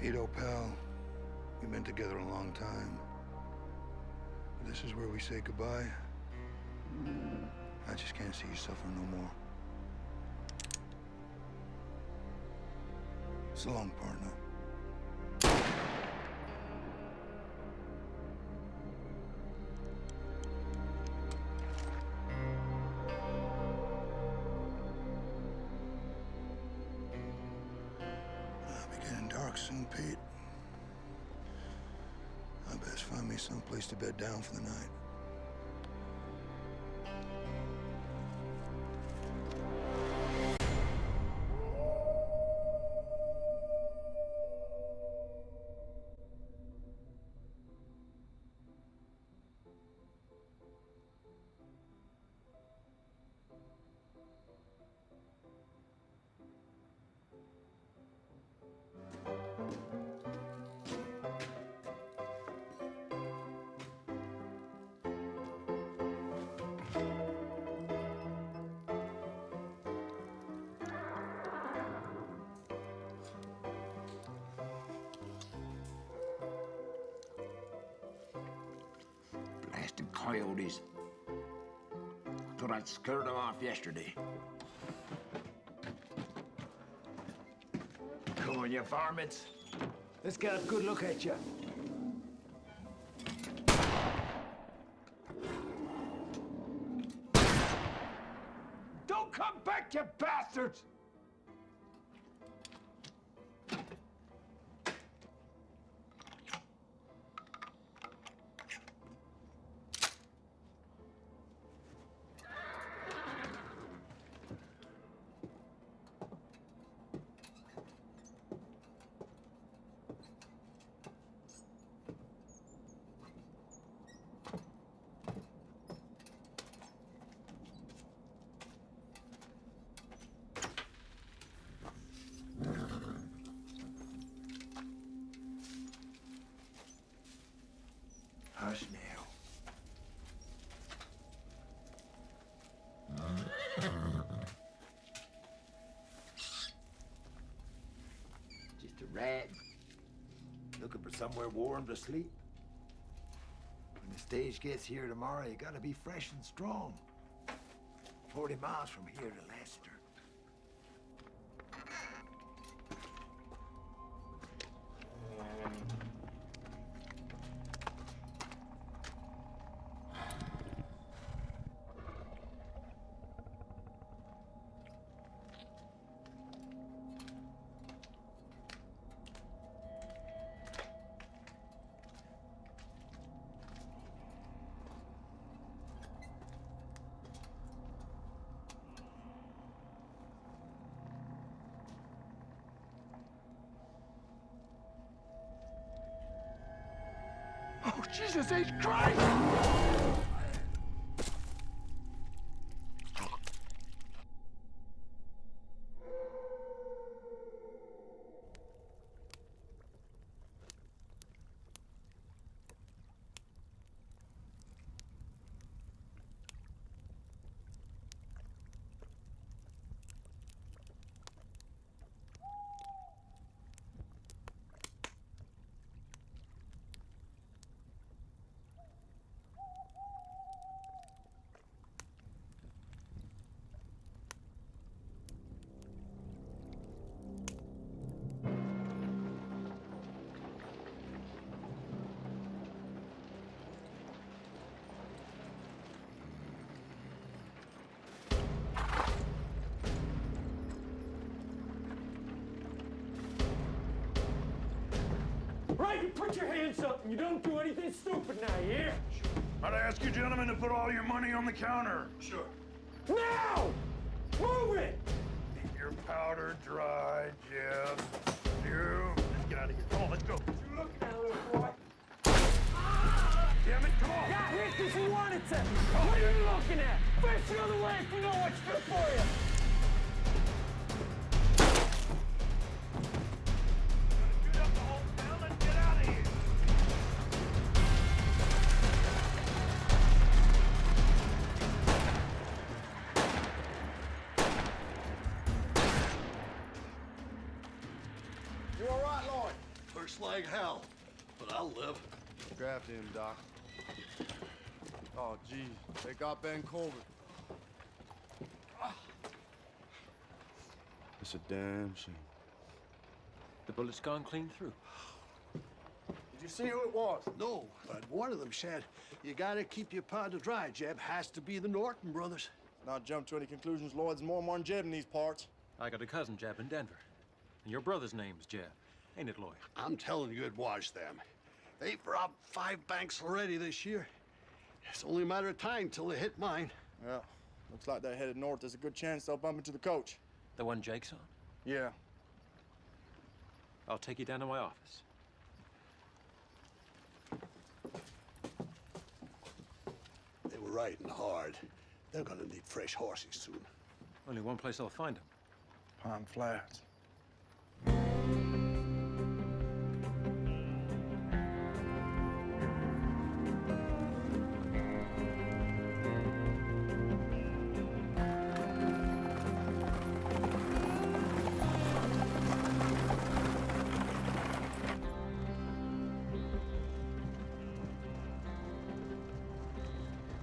Ito, pal, we've been together a long time. But this is where we say goodbye. I just can't see you suffer no more. So long, partner. I'll be getting dark soon, Pete. I best find me someplace to bed down for the night. Blasted coyotes. Thought I'd scared them off yesterday. Come on, you varmints. Let's get a good look at you. Don't come back, you bastards! Hush now. Just a rat looking for somewhere warm to sleep. When the stage gets here tomorrow, you gotta be fresh and strong. 40 miles from here to Leicester. Oh, Jesus H. Christ! Right, you put your hands up and you don't do anything stupid now, you hear? I'd ask you gentlemen to put all your money on the counter. Sure. Now! Move it! Keep your powder dry, Jeb. You. Let's get out of here. Come on, let's go. You looking at, little boy? Damn it, come on. Got hit because you wanted to. What are you looking at? Face the other way if you know what's good for you. Shoot up the whole town and get out of here. You all right, Lloyd? Where's like hell, but I'll live. Grabbed him, Doc. Oh, gee, they got Ben Colbert. It's a damn shame. The bullet's gone clean through. Did you see who it was? No, but one of them said, you gotta keep your powder dry, Jeb. Has to be the Norton brothers. Not jump to any conclusions. Lloyd's more modern Jeb in these parts. I got a cousin, Jeb, in Denver. And your brother's name's Jeb. Ain't it, Lloyd? I'm telling you, it was them. They've robbed 5 banks already this year. It's only a matter of time till they hit mine. Yeah, looks like they're headed north. There's a good chance they'll bump into the coach. The one Jake's on? Yeah. I'll take you down to my office. They were riding hard. They're gonna need fresh horses soon. Only one place I'll find them. Palm Flats.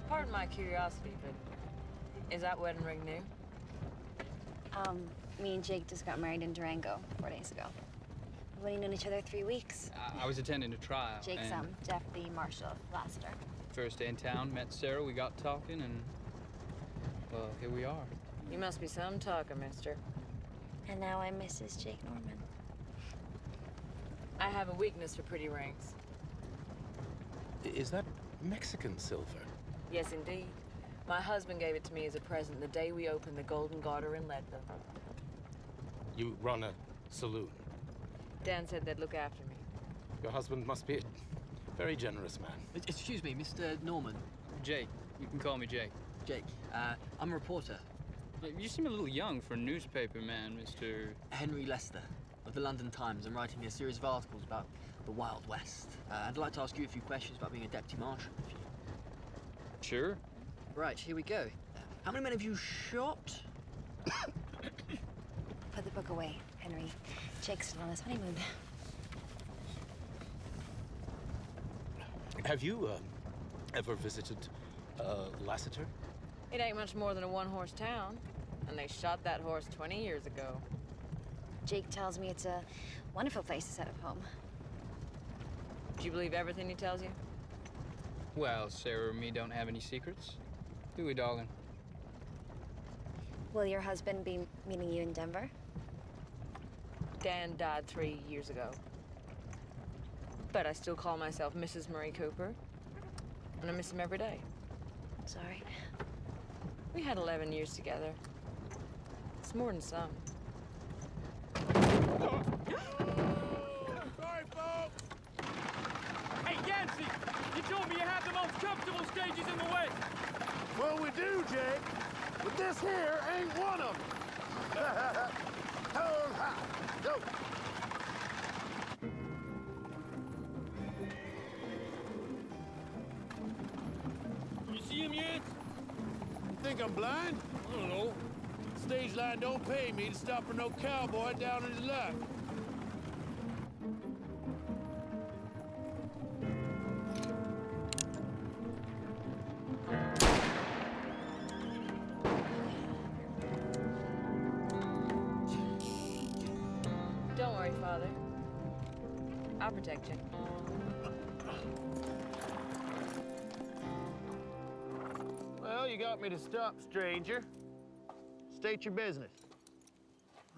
Pardon my curiosity, but is that wedding ring new? Me and Jake just got married in Durango 4 days ago. We've only known each other 3 weeks. I was attending a trial. Jake's and Deputy Marshal of Lassiter. First day in town, met Sarah, we got talking, and well, here we are. You must be some talker, mister. And now I'm Mrs. Jake Norman. I have a weakness for pretty rings. Is that Mexican silver? Yes, indeed. My husband gave it to me as a present the day we opened the Golden Garter in Leadville. You run a saloon. Dan said they'd look after me. Your husband must be a very generous man. Excuse me, Mr. Norman. Jake, you can call me Jake. Jake, I'm a reporter. You seem a little young for a newspaper man, Mr. Henry Lester of the London Times. I'm writing a series of articles about the Wild West. I'd like to ask you a few questions about being a deputy marshal. If you... Sure. Right, here we go. How many men have you shot? Put the book away, Henry. Jake's still on his honeymoon. Have you ever visited Lassiter? It ain't much more than a one-horse town, and they shot that horse 20 years ago. Jake tells me it's a wonderful place to set up home. Do you believe everything he tells you? Well, Sarah and me don't have any secrets. Do we, darling? Will your husband be meeting you in Denver? Dan died 3 years ago. But I still call myself Mrs. Murray Cooper, and I miss him every day. Sorry. We had 11 years together. It's more than some. Sorry, folks! Hey, Yancey! You told me you had the most comfortable stages in the West! Well, we do, Jake. But this here ain't one of them. Hold high. Go. You see him yet? You think I'm blind? I don't know. Stage line don't pay me to stop for no cowboy down in his luck. Don't worry, Father. I'll protect you. Well, you got me to stop, stranger. State your business.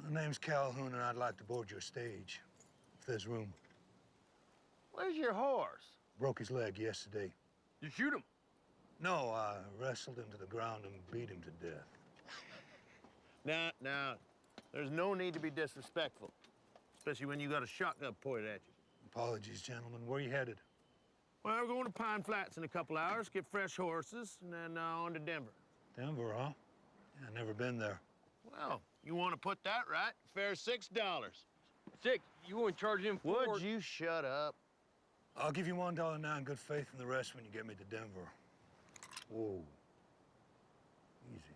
My name's Calhoun, and I'd like to board your stage, if there's room. Where's your horse? Broke his leg yesterday. You shoot him? No, I wrestled him to the ground and beat him to death. Now, there's no need to be disrespectful, especially when you got a shotgun pointed at you. Apologies, gentlemen. Where you headed? Well, we're going to Pine Flats in a couple hours, get fresh horses, and then on to Denver. Denver, huh? Yeah, never been there. Well, you want to put that right? Fair $6. 6, you won't charge him for... Would you shut up? I'll give you $1 now in good faith and the rest when you get me to Denver. Whoa. Easy.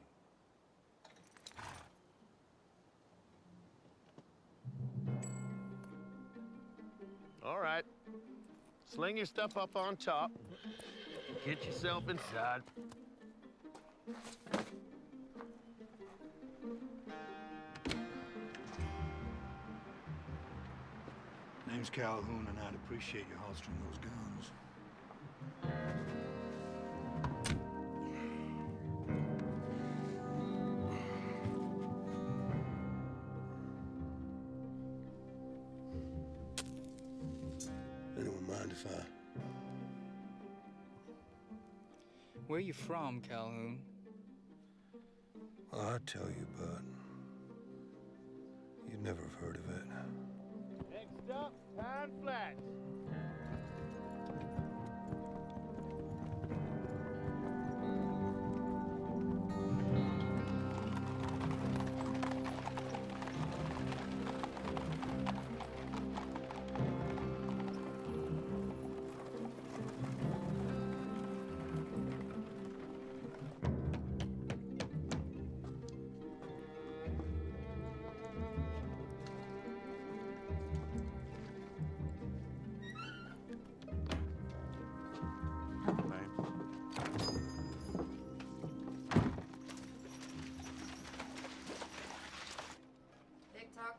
All right. Sling your stuff up on top. Get yourself inside. Name's Calhoun, and I'd appreciate you holstering those guns. Anyone mind if I... Where are you from, Calhoun? Well, I'd tell you, but you'd never have heard of it. Next up, Pine Flats.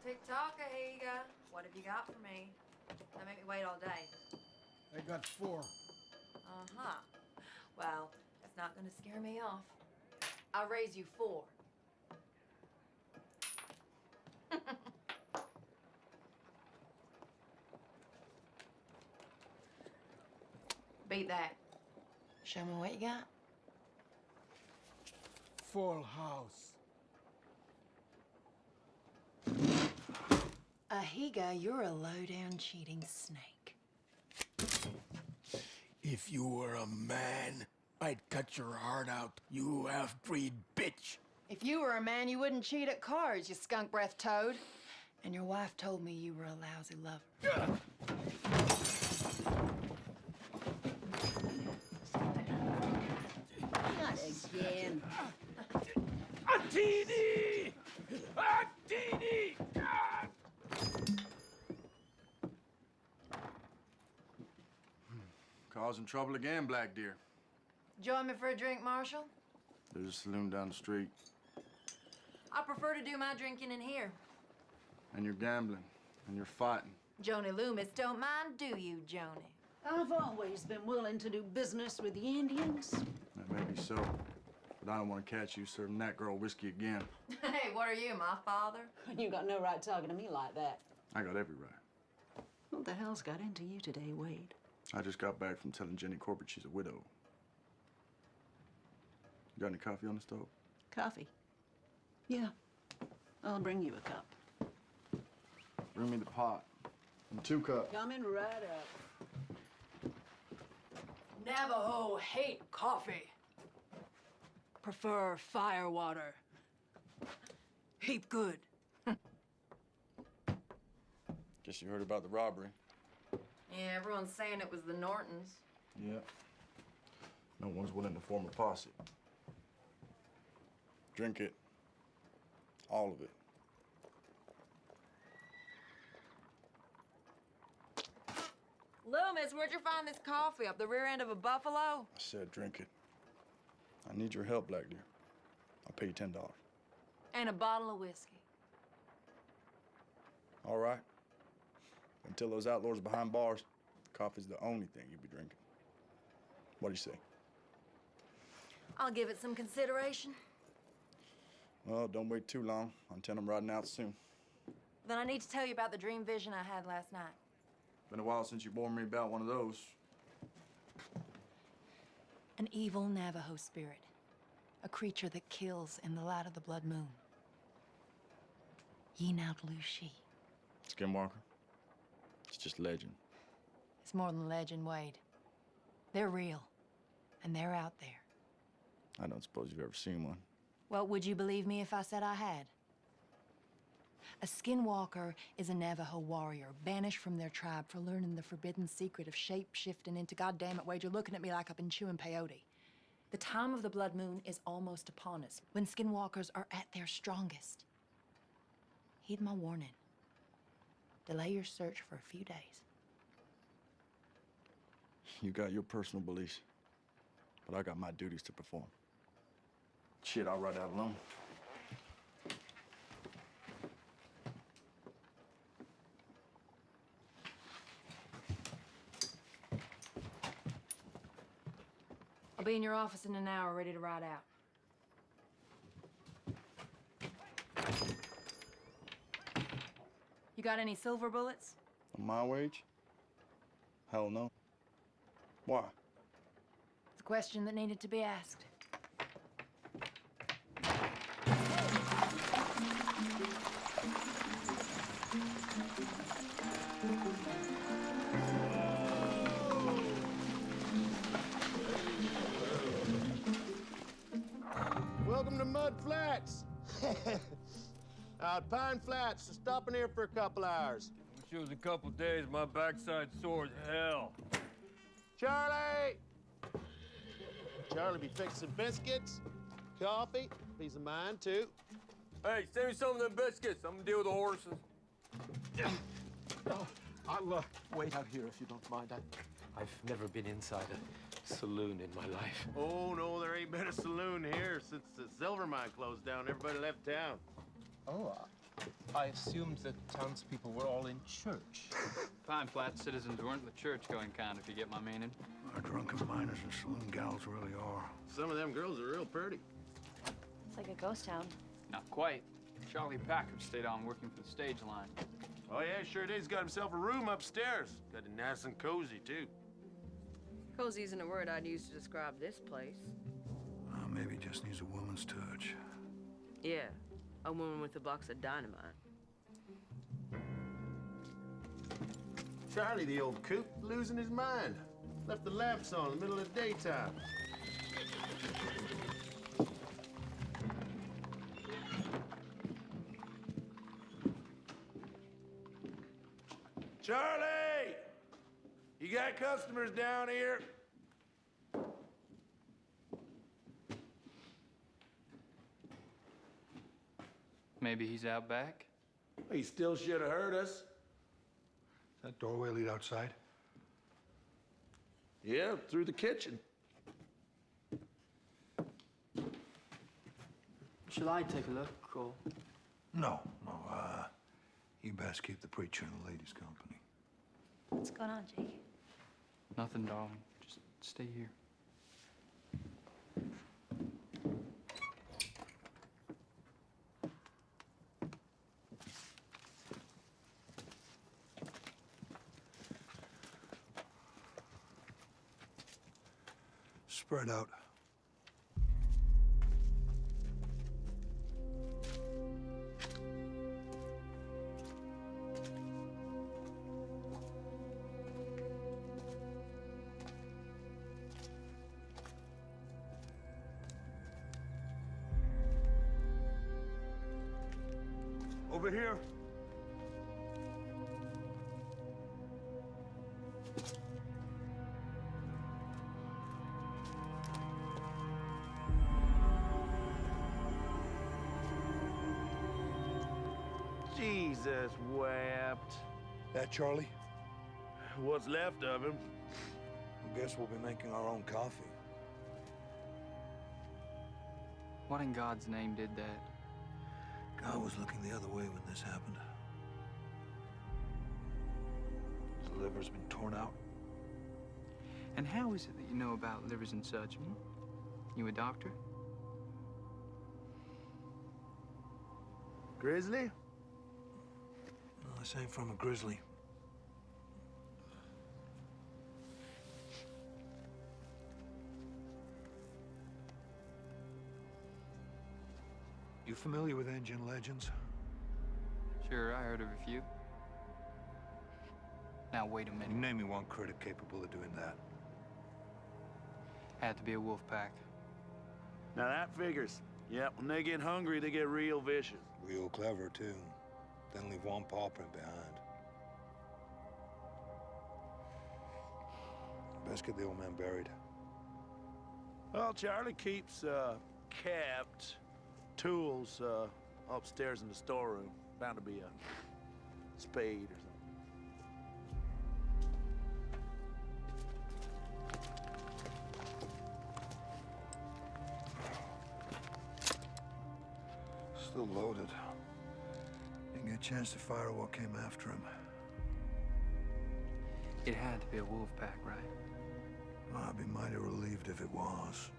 Tick-tock, Ahiga. What have you got for me? Don't make me wait all day. I got 4. Uh-huh. Well, that's not gonna scare me off. I'll raise you 4. Beat that. Show me what you got. Full house. Ahiga, you're a low-down cheating snake. If you were a man, I'd cut your heart out, you half-breed bitch. If you were a man, you wouldn't cheat at cards, you skunk-breath toad. And your wife told me you were a lousy lover. Not again. Attini! Attini! Causing trouble again, Black Deer. Join me for a drink, Marshal? There's a saloon down the street. I prefer to do my drinking in here. And you're gambling. And you're fighting. Joni Loomis don't mind, do you, Joni? I've always been willing to do business with the Indians. That may be so. But I don't want to catch you serving that girl whiskey again. Hey, what are you, my father? You got no right talking to me like that. I got every right. What the hell's got into you today, Wade? I just got back from telling Jenny Corbett she's a widow. You got any coffee on the stove? Coffee? Yeah. I'll bring you a cup. Bring me the pot. And 2 cups. Coming right up. Navajo hate coffee. Prefer fire water. Heap good. Guess you heard about the robbery. Yeah, everyone's saying it was the Nortons. Yeah. No one's willing to form a posse. Drink it. All of it. Loomis, where'd you find this coffee? Up the rear end of a buffalo? I said drink it. I need your help, Black Deer. I'll pay you $10. And a bottle of whiskey. All right. Until those outlaws are behind bars, coffee's the only thing you'll be drinking. What do you say? I'll give it some consideration. Well, don't wait too long. I'm telling them riding out soon. Then I need to tell you about the dream vision I had last night. Been a while since you warned me about one of those. An evil Navajo spirit. A creature that kills in the light of the blood moon. Yeenautlushi. Skinwalker? It's just legend. It's more than legend, Wade. They're real. And they're out there. I don't suppose you've ever seen one. Well, would you believe me if I said I had? A skinwalker is a Navajo warrior banished from their tribe for learning the forbidden secret of shape-shifting into, goddammit, Wade, you're looking at me like I've been chewing peyote. The time of the blood moon is almost upon us, when skinwalkers are at their strongest. Heed my warning. Delay your search for a few days. You got your personal beliefs, but I got my duties to perform. Shit, I'll ride out alone. I'll be in your office in an hour, ready to ride out. You got any silver bullets? On my wage? Hell no. Why? It's a question that needed to be asked. Welcome to Mud Flats. Out Pine Flats, so stopping here for a couple hours. Wish it was a couple days. My backside sore as hell. Charlie! Charlie be fixing biscuits, coffee, piece of mine too. Hey, send me some of them biscuits. I'm gonna deal with the horses. Oh, I'll wait out here if you don't mind. I've never been inside a saloon in my life. Oh, no, there ain't been a saloon here since the silver mine closed down. Everybody left town. Oh, I assumed that townspeople were all in church. Pine Flat citizens weren't the church-going kind, if you get my meaning. Our drunken miners and saloon gals really are. Some of them girls are real pretty. It's like a ghost town. Not quite. Charlie Packard stayed on working for the stage line. Oh, yeah, sure did. He's got himself a room upstairs. Got it nice and cozy, too. Cozy isn't a word I'd use to describe this place. Maybe just needs a woman's touch. Yeah, a woman with a box of dynamite. Charlie, the old coot, losing his mind. Left the lamps on in the middle of the daytime. Charlie! You got customers down here? Maybe he's out back? He still should have heard us. Does that doorway lead outside? Yeah, through the kitchen. Shall I take a look, or? No. You best keep the preacher in the ladies' company. What's going on, Jake? Nothing, darling. Just stay here. Spread out. Over here. Jesus wept. That Charlie? What's left of him. I guess we'll be making our own coffee. What in God's name did that? God was looking the other way when this happened. His liver's been torn out. And how is it that you know about livers and such? You a doctor? Grizzly? No, this ain't from a grizzly. You familiar with Indian legends? Sure, I heard of a few. Now, wait a minute. You name me one critic capable of doing that. Had to be a wolf pack. Now that figures. Yep, when they get hungry, they get real vicious. Real clever, too. Then leave one paw print behind. Best get the old man buried. Well, Charlie keeps, kept tools, upstairs in the storeroom. Bound to be a spade or something. Still loaded. Didn't get a chance to fire what came after him. It had to be a wolf pack, right? I'd be mighty relieved if it was.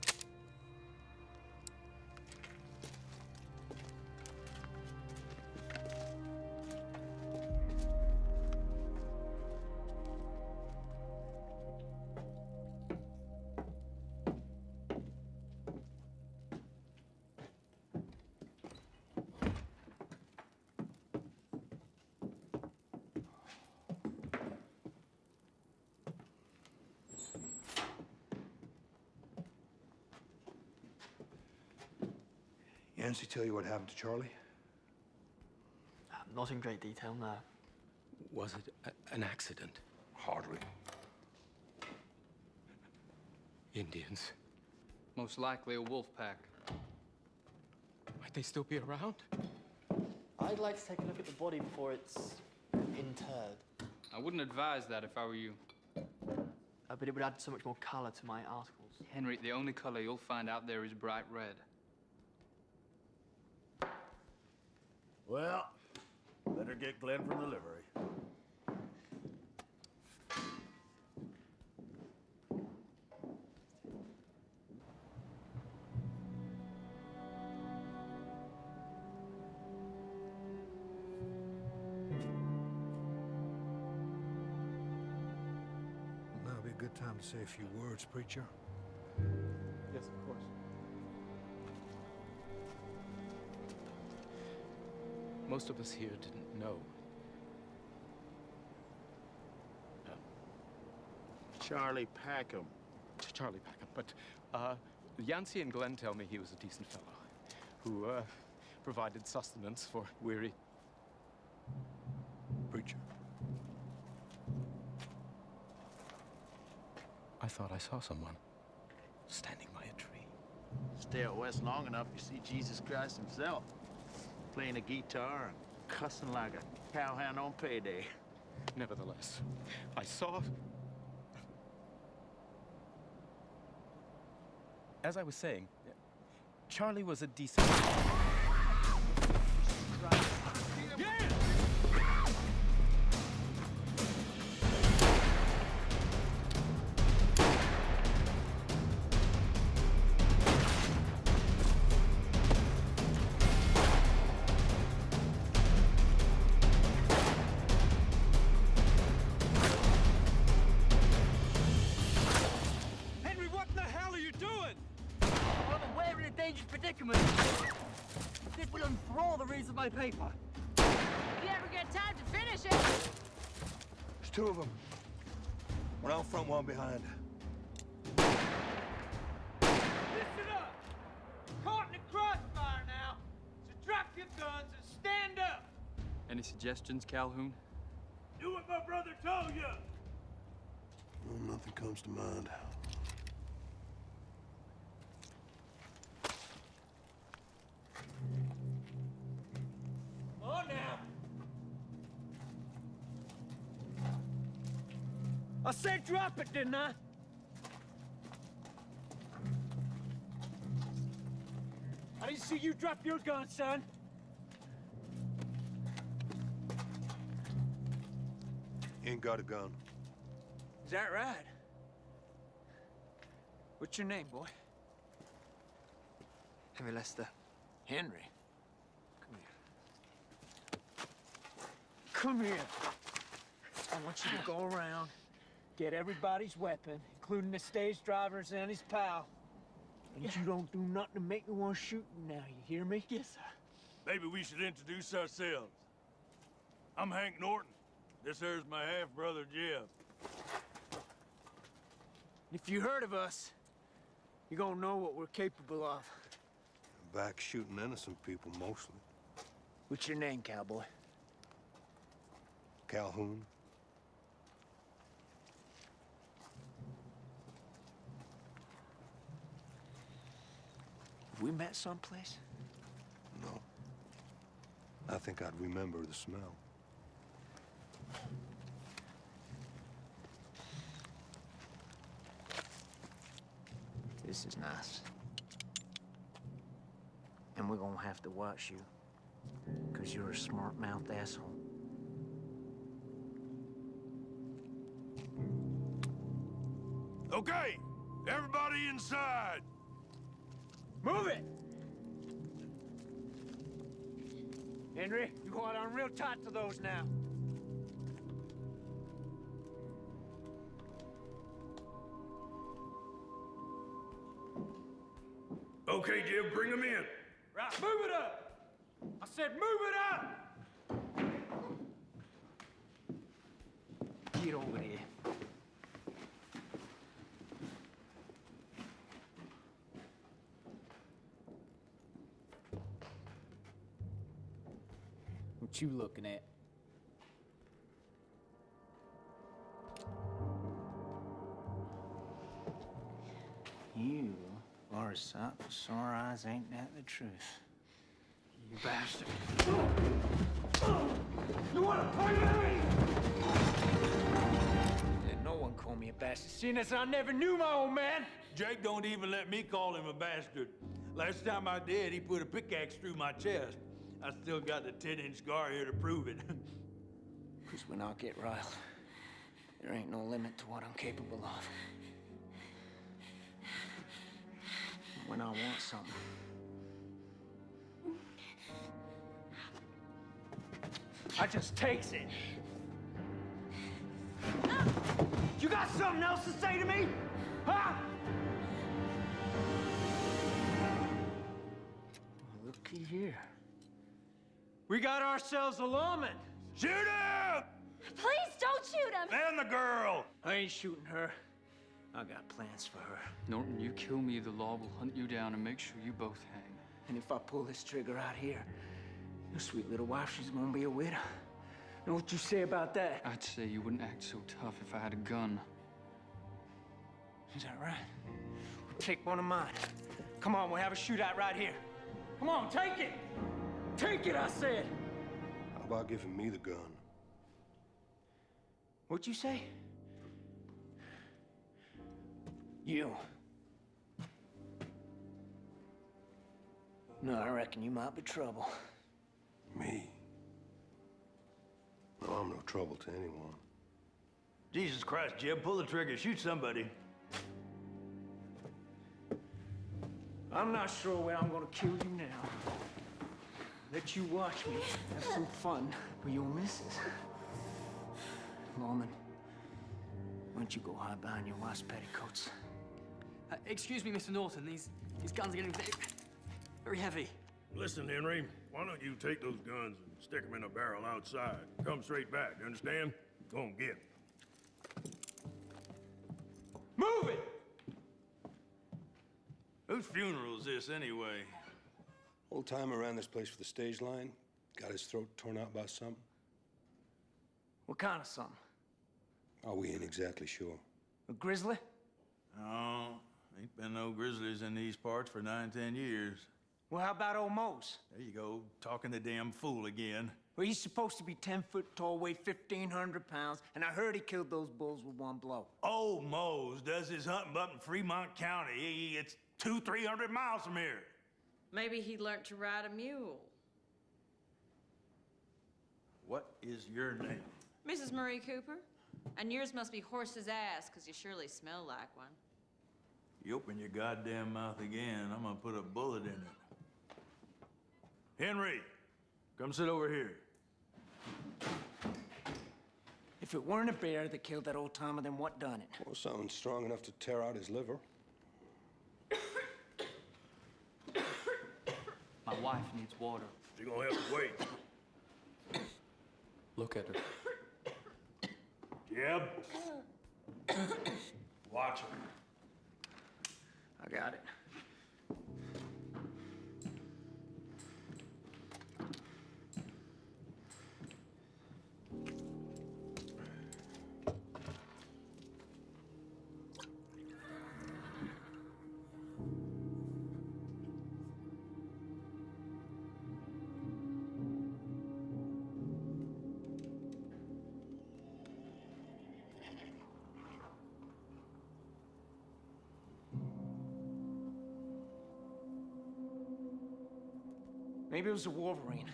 Yancey tell you what happened to Charlie? Not in great detail, no. Was it an accident? Hardly. Indians. Most likely a wolf pack. Might they still be around? I'd like to take a look at the body before it's interred. I wouldn't advise that if I were you. But it would add so much more color to my articles. Henry, the only color you'll find out there is bright red. Well, better get Glenn from the livery. Now would be a good time to say a few words, preacher. Yes, of course. Most of us here didn't know. Charlie Packham. Charlie Packham, but Yancey and Glenn tell me he was a decent fellow who provided sustenance for weary preacher. I thought I saw someone standing by a tree. Stay out west long enough, you see Jesus Christ himself. Playing a guitar and cussing like a cowhand on payday. Nevertheless, I saw... As I was saying, Charlie was a decent... predicament. This will enthrall the readers of my paper. If you ever get time to finish it. There's two of them. One out front, one behind. Listen up! Caught in the crossfire now, so drop your guns and stand up. Any suggestions, Calhoun? Do what my brother told you. Well, nothing comes to mind. On now. I said drop it, didn't I? I didn't see you drop your gun, son. Ain't got a gun. Is that right? What's your name, boy? Henry Lester. Henry. Come here. I want you to go around, get everybody's weapon, including the stage driver's and his pal. And you don't do nothing to make me want to shoot you now, you hear me? Yes, sir. Maybe we should introduce ourselves. I'm Hank Norton. This here's my half-brother, Jeff. If you heard of us, you're gonna know what we're capable of. Back shooting innocent people, mostly. What's your name, cowboy? Calhoun. Have we met someplace? No. I think I'd remember the smell. This is nice. And we're gonna have to watch you Because you're a smart-mouthed asshole. Okay, everybody inside. Move it! Henry, you hold on real tight to those now. Okay, Jim, bring them in. Right, move it up! I said move it up! Get over there. What you looking at? You are a sight for sore eyes, ain't that the truth? You bastard. You wanna play with me? Let no one call me a bastard, seeing as I never knew my old man. Jake don't even let me call him a bastard. Last time I did, he put a pickaxe through my chest. I still got the 10-inch scar here to prove it. Because when I get riled, there ain't no limit to what I'm capable of. When I want something, I just takes it. You got something else to say to me? Huh? Looky here. We got ourselves a lawman. Shoot him! Please don't shoot him! And the girl! I ain't shooting her. I got plans for her. Norton, you kill me, the law will hunt you down and make sure you both hang. And if I pull this trigger out here, your sweet little wife, she's gonna be a widow. Know what you say about that? I'd say you wouldn't act so tough if I had a gun. Is that right? Well, take one of mine. Come on, we'll have a shootout right here. Come on, take it! Take it, I said! How about giving me the gun? What'd you say? You. No, I reckon you might be trouble. Me? No, I'm no trouble to anyone. Jesus Christ, Jim, pull the trigger, shoot somebody. I'm not sure when I'm gonna kill you now. Let you watch me have some fun with your missus. Lawman, why don't you go hide behind your wife's petticoats? Excuse me, Mr. Norton. These guns are getting very heavy. Listen, Henry, why don't you take those guns and stick them in a barrel outside? Come straight back, you understand? Go on, get 'em. Move it! Whose funeral is this, anyway? Old timer ran this place for the stage line. Got his throat torn out by something. What kind of something? Oh, we ain't exactly sure. A grizzly? No, ain't been no grizzlies in these parts for 9-10 years. Well, how about old Mose? There you go, talking the damn fool again. Well, he's supposed to be 10 foot tall, weigh 1,500 pounds, and I heard he killed those bulls with one blow. Old Mose does his hunting up in Fremont County. It's 200-300 miles from here. Maybe he learned to ride a mule. What is your name? Mrs. Marie Cooper? And yours must be horse's ass, because you surely smell like one. You open your goddamn mouth again, I'm gonna put a bullet in it. Henry, come sit over here. If it weren't a bear that killed that old timer, then what done it? Well, something strong enough to tear out his liver. My wife needs water. You're gonna have to wait. Look at her. Jeb. Watch her. I got it. Maybe it was a Wolverine.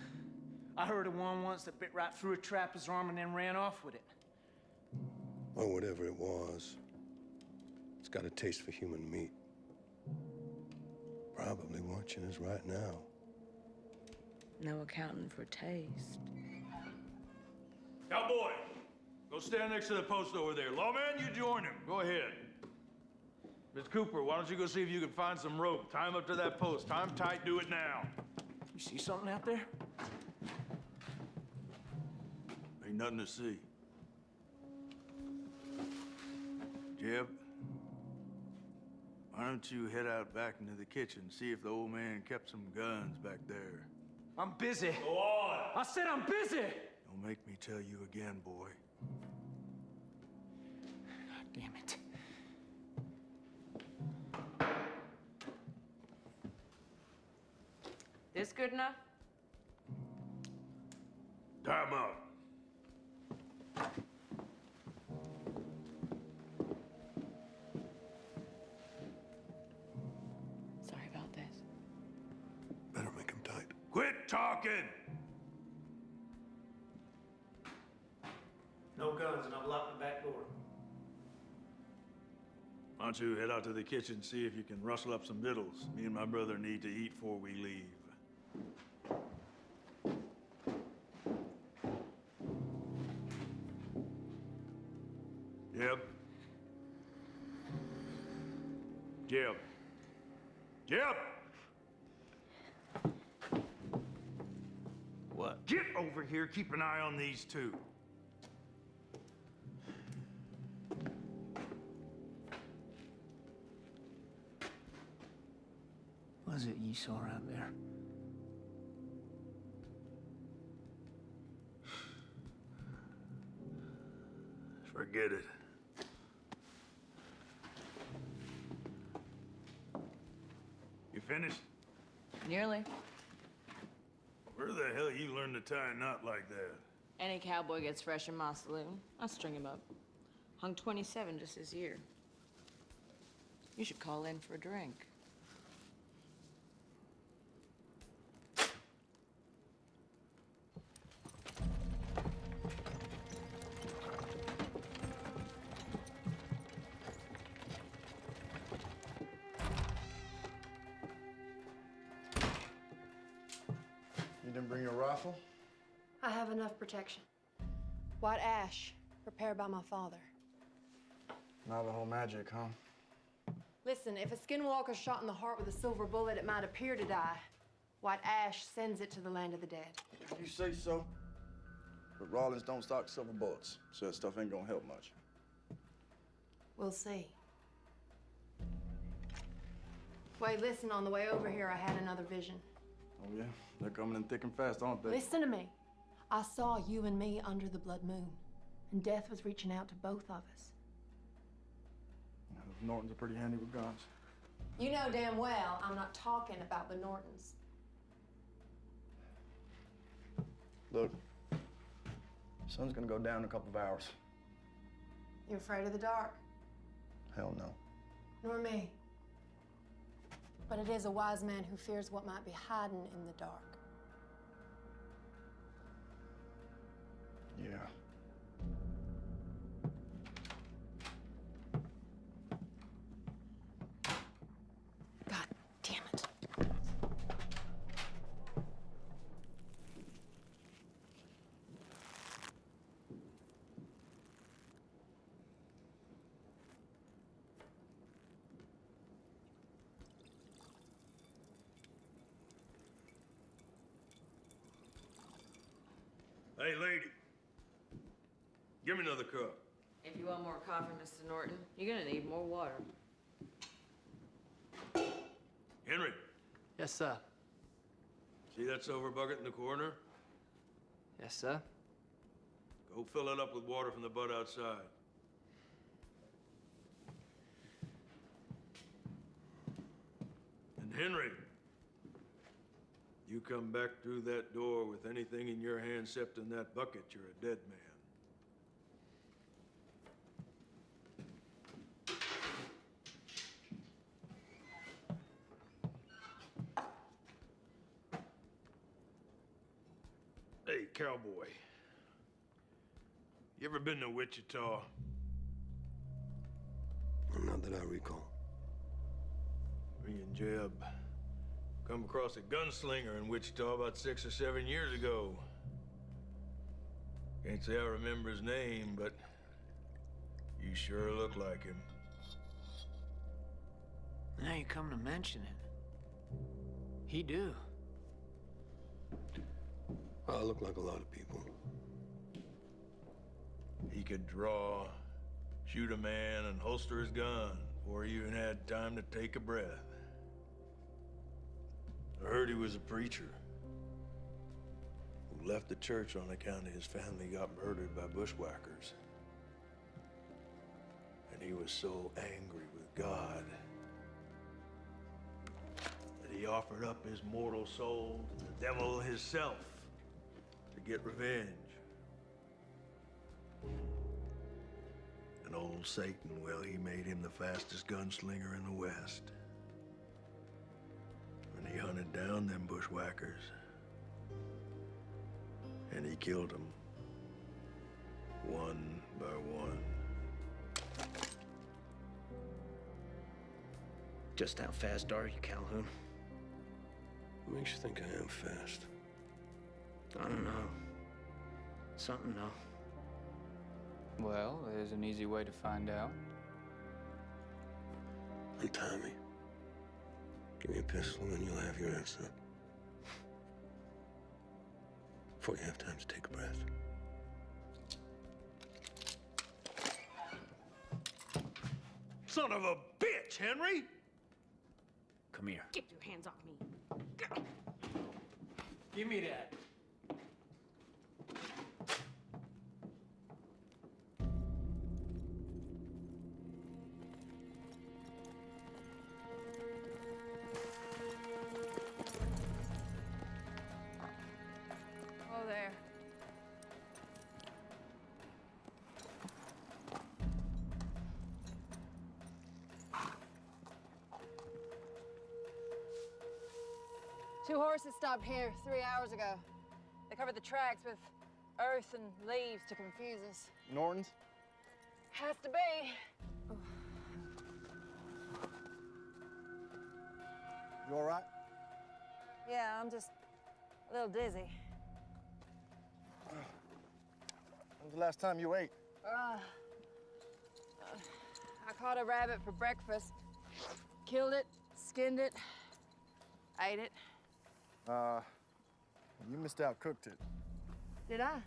I heard of one once that bit right through a trapper's arm and then ran off with it. Or whatever it was. It's got a taste for human meat. Probably watching us right now. No accounting for taste. Cowboy, go stand next to the post over there. Lawman, you join him. Go ahead. Miss Cooper, why don't you go see if you can find some rope? Tie him up to that post. Tie him tight, do it now. You see something out there? Ain't nothing to see. Jeb, why don't you head out back into the kitchen, see if the old man kept some guns back there. I'm busy. Go on. I said I'm busy. Don't make me tell you again, boy. God damn it. This good enough? Tie him up. Sorry about this. Better make him tight. Quit talking! No guns, and I've locked the back door. Why don't you head out to the kitchen, see if you can rustle up some victuals. Me and my brother need to eat before we leave. Jeb. Jeb. Jeb! What? Get over here, keep an eye on these two. What is it you saw out there? Forget it. You finished? Nearly. Where the hell you learn to tie a knot like that? Any cowboy gets fresh in my saloon. I string him up. Hung 27 just this year. You should call in for a drink. You didn't bring your rifle? I have enough protection. White ash, prepared by my father. Navajo magic, huh? Listen, if a skinwalker's shot in the heart with a silver bullet, it might appear to die. White ash sends it to the land of the dead. You say so? But Rawlins don't stock silver bullets, so that stuff ain't gonna help much. We'll see. Wait, listen, on the way over here, I had another vision. Oh, yeah? They're coming in thick and fast, aren't they? Listen to me. I saw you and me under the blood moon, and death was reaching out to both of us. Yeah, those Nortons are pretty handy with guns. You know damn well I'm not talking about the Nortons. Look, sun's gonna go down in a couple of hours. You afraid of the dark? Hell no. Nor me. But it is a wise man who fears what might be hiding in the dark. Yeah. God damn it. Hey, lady. Give me another cup. If you want more coffee, Mr. Norton, you're gonna need more water. Henry, Yes, sir. see that silver bucket in the corner? Yes, sir. Go fill it up with water from the butt outside. And Henry, you come back through that door with anything in your hand except in that bucket, you're a dead man. Hey, Hey, cowboy. You ever been to Wichita? Well, not that I recall. Me and Jeb come across a gunslinger in Wichita about 6 or 7 years ago. Can't say I remember his name, but you sure look like him. Now you come to mention it. He do. Well, I look like a lot of people. He could draw, shoot a man, and holster his gun before he even had time to take a breath. I heard he was a preacher who left the church on account of his family got murdered by bushwhackers. And he was so angry with God that he offered up his mortal soul to the devil himself to get revenge. And old Satan, well, he made him the fastest gunslinger in the West. And he hunted down them bushwhackers. And he killed them, one by one. Just how fast are you, Calhoun? What makes you think I am fast? I don't know. Something, though. Well, there's an easy way to find out. Untie me. Give me a pistol and you'll have your answer. Before you have time to take a breath. Son of a bitch, Henry! Come here. Get your hands off me. Give me that. Oh, there. Two horses stopped here 3 hours ago. They covered the tracks with earth and leaves to confuse us. Norton's? Has to be. You all right? Yeah, I'm just a little dizzy. When was the last time you ate? I caught a rabbit for breakfast. Killed it, skinned it, ate it. You missed out, cooked it. Did I?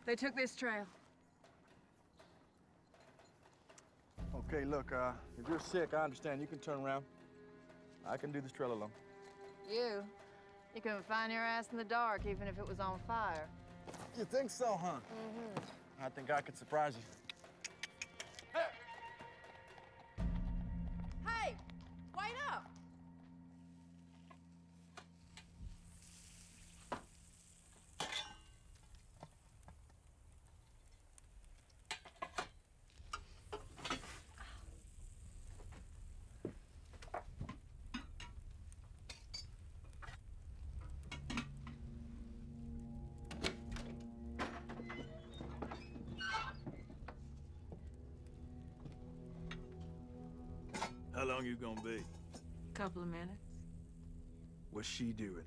They took this trail. Okay, look, if you're sick, I understand. You can turn around. I can do this trail alone. You couldn't find your ass in the dark, even if it was on fire. You think so, huh? Mm-hmm. I think I could surprise you. Hey, wait up! How long you gonna be? Couple of minutes. What's she doing?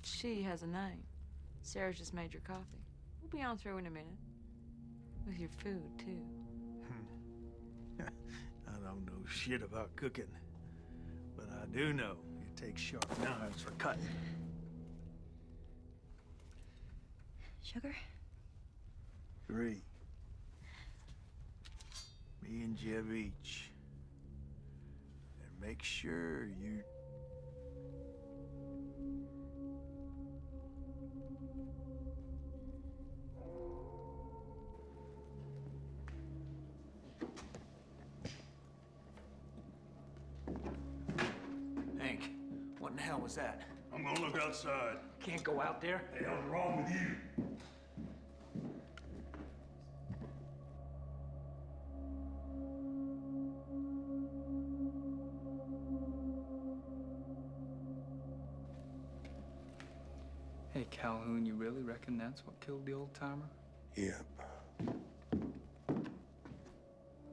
She has a name. Sarah just made your coffee. We'll be on through in a minute. With your food, too. I don't know shit about cooking, but I do know it takes sharp knives for cutting. Sugar? 3. Me and Jeb each. And make sure you... Hank, what in the hell was that? I'm gonna look outside. Can't go out there. The hell's wrong with you? Hey, Calhoun, you really reckon that's what killed the old timer? Yep.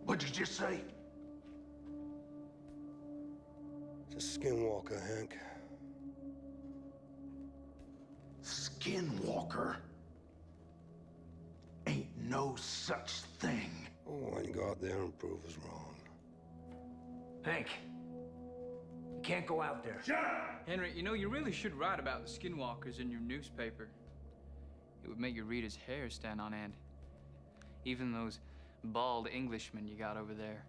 What'd you just say? It's a skinwalker, Hank. Skinwalker? Ain't no such thing. Oh, why don't you go out there and prove us wrong? Hank, you can't go out there. Shut up! Henry, you know, you really should write about the skinwalkers in your newspaper. It would make your reader's hair stand on end. Even those bald Englishmen you got over there.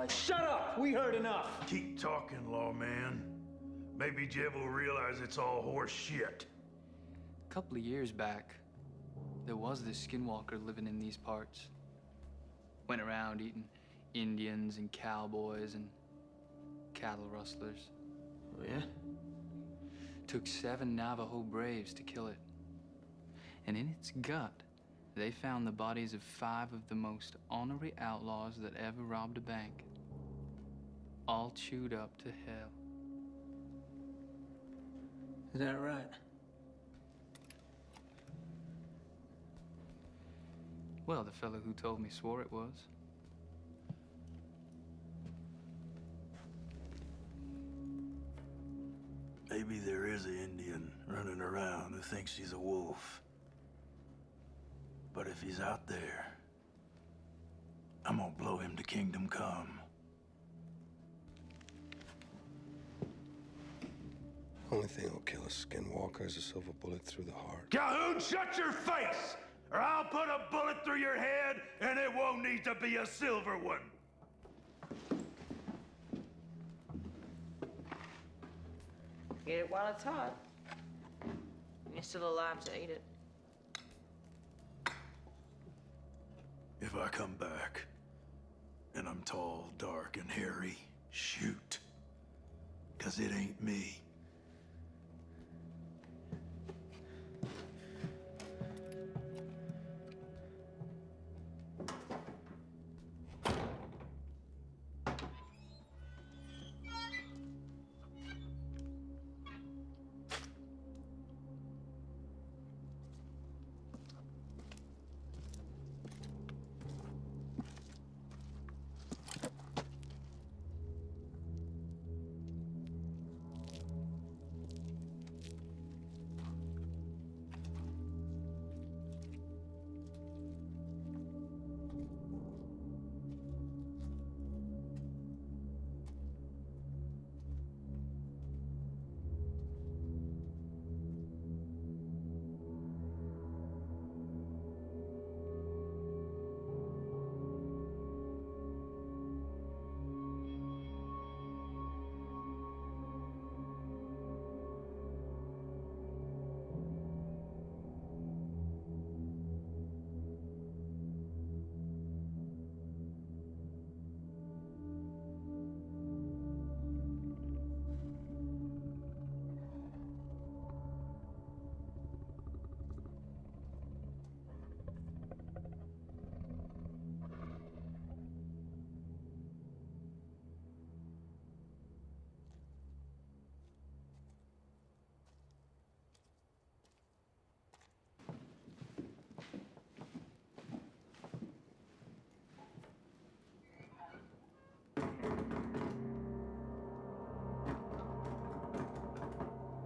Shut up! We heard enough. Keep talking, lawman. Maybe Jeb will realize it's all horse shit. A couple of years back, there was this skinwalker living in these parts. Went around eating Indians and cowboys and cattle rustlers. Oh, yeah? Took 7 Navajo braves to kill it. And in its gut, they found the bodies of 5 of the most ornery outlaws that ever robbed a bank. All chewed up to hell. Is that right? Well, the fellow who told me swore it was. Maybe there is an Indian running around who thinks he's a wolf. But if he's out there, I'm gonna blow him to kingdom come. Only thing that'll kill a skinwalker is a silver bullet through the heart. Calhoun, shut your face! Or I'll put a bullet through your head, and it won't need to be a silver one. Eat it while it's hot. You're still alive to eat it. If I come back, and I'm tall, dark, and hairy, shoot. 'Cause it ain't me.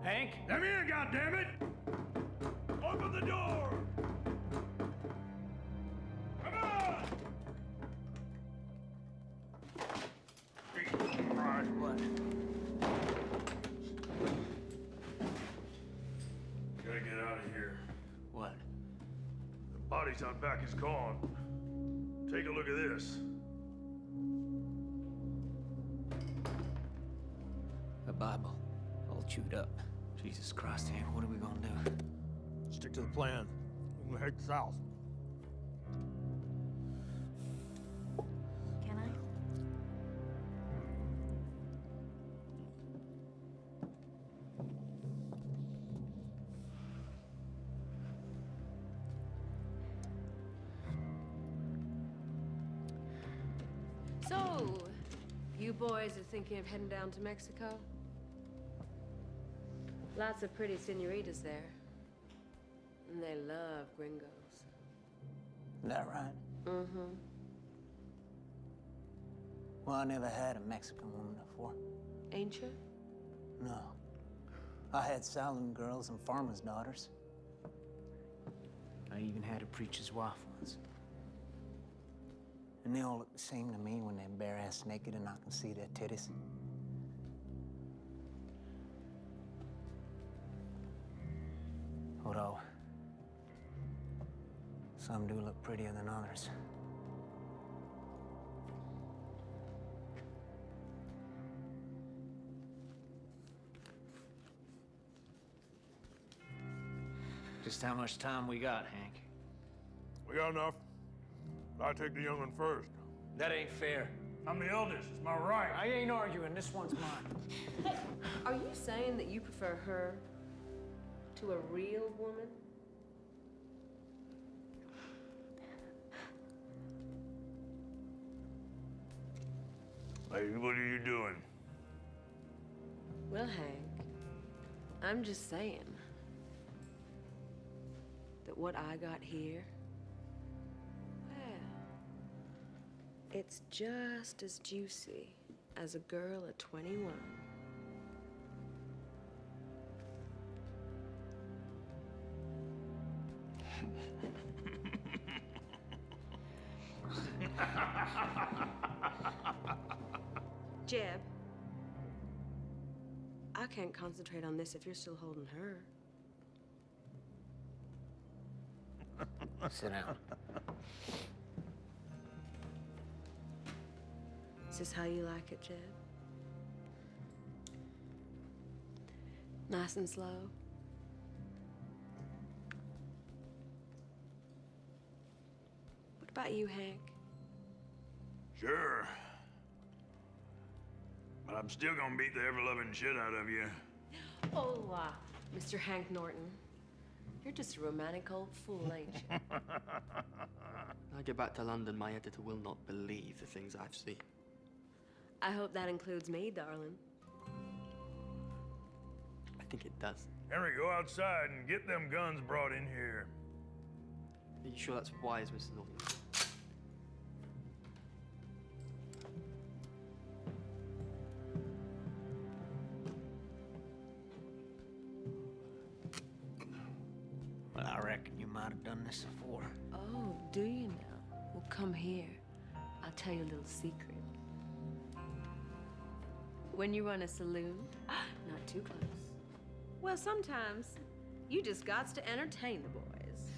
Hank? Let me in, goddammit! Open the door! Come on! What? Gotta get out of here. What? The body's out back is gone. Take a look at this. A Bible. All chewed up. Jesus Christ, Hank, what are we gonna do? Stick to the plan. We'll head south. Can I? So, you boys are thinking of heading down to Mexico? Lots of pretty senoritas there. And they love gringos. Is that right? Mm-hmm. Well, I never had a Mexican woman before. Ain't you? No. I had saloon girls and farmers' daughters. I even had a preacher's wife once. And they all look the same to me when they're bare-ass naked and I can see their titties. Although, some do look prettier than others. Just how much time we got, Hank? We got enough. I take the young one first. That ain't fair. I'm the eldest. It's my right. I ain't arguing. This one's mine. Hey, are you saying that you prefer her to a real woman? Hey, what are you doing? Well, Hank, I'm just saying that what I got here, well, it's just as juicy as a girl at 21. Jeb, I can't concentrate on this if you're still holding her. Sit down. Is this how you like it, Jeb? Nice and slow? What about you, Hank? Sure. But I'm still gonna beat the ever-loving shit out of you. Oh, Mr. Hank Norton. You're just a romantic old fool, ain't you? When I get back to London, my editor will not believe the things I've seen. I hope that includes me, darling. I think it does. Henry, go outside and get them guns brought in here. Are you sure that's wise, Mr. Norton? Well, I reckon you might have done this before. Oh, do you now? Well, come here. I'll tell you a little secret. When you run a saloon, not too close. Well, sometimes you just gots to entertain the boys.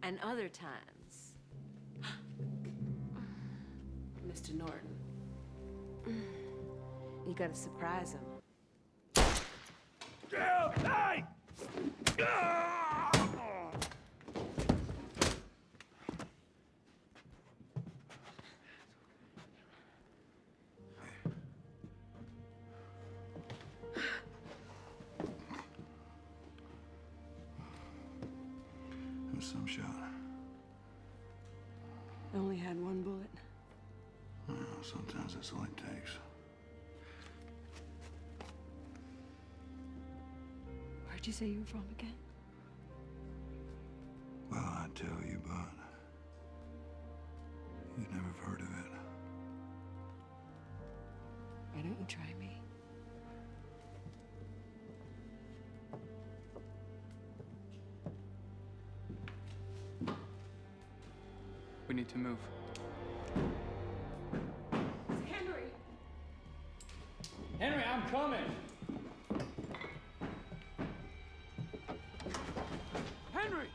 And other times, Mr. Norton, you gotta surprise him. Hey! That's some shot. I only had one bullet. Well, sometimes that's all it takes. Where'd you say you were from again? Well, I'd tell you, but you'd never have heard of it. Why don't you try me? We need to move. Henry! Henry, I'm coming! Henry!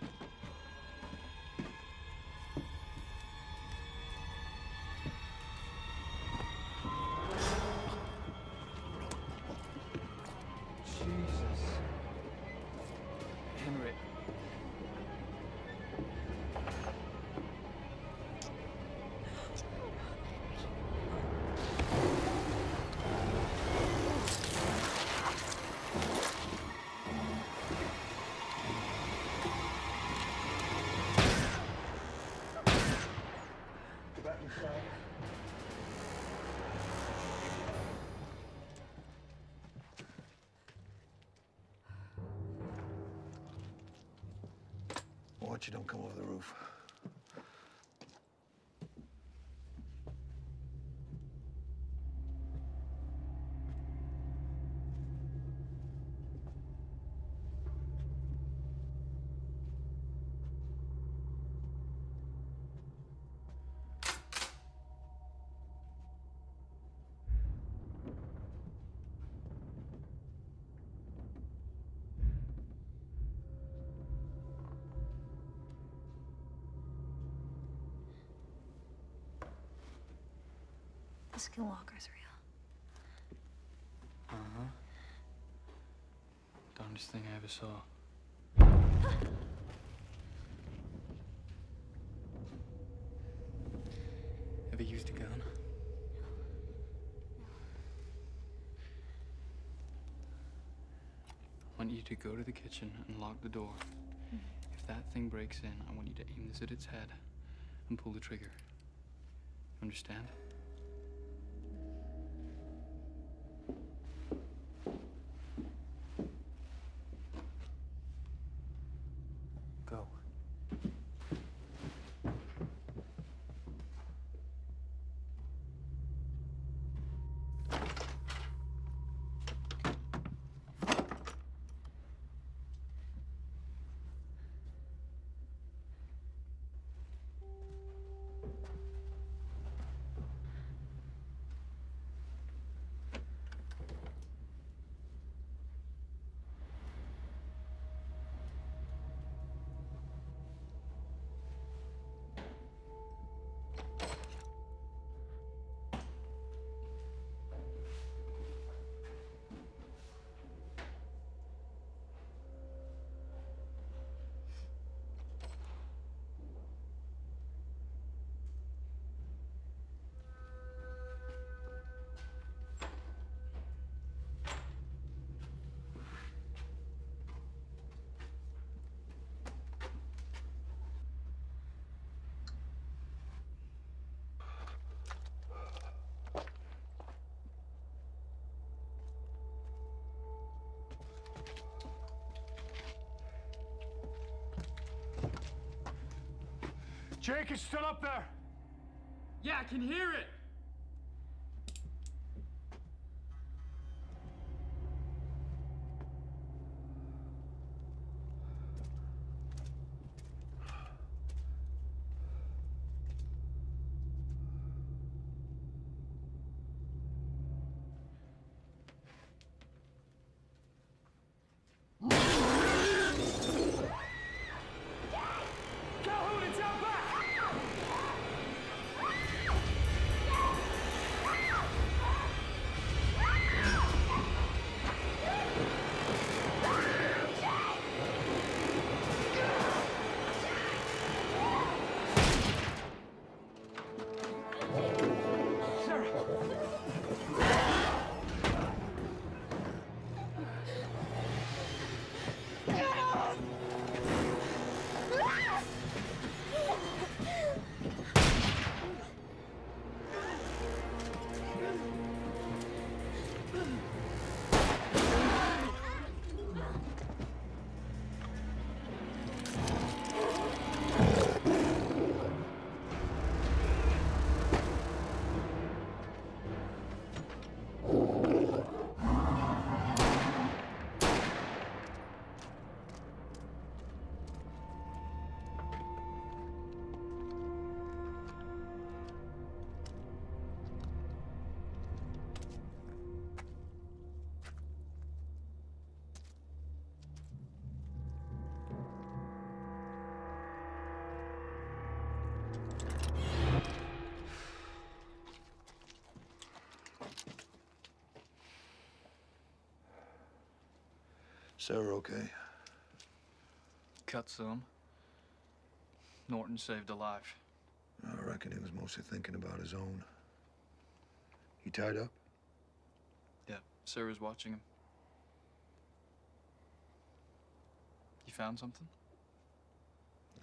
Jesus. Henry. Back inside. bet you don't come over the roof. The Skinwalker's real. Uh-huh. Darndest thing I ever saw. Ever used a gun? I want you to go to the kitchen and lock the door. If that thing breaks in, I want you to aim this at its head and pull the trigger. Understand? Go. Jake is still up there. Yeah, I can hear it. Calhoun, it's out back! Sarah okay? Cut some. Norton saved a life. I reckon he was mostly thinking about his own. He tied up? Yeah, Sarah's watching him. You found something?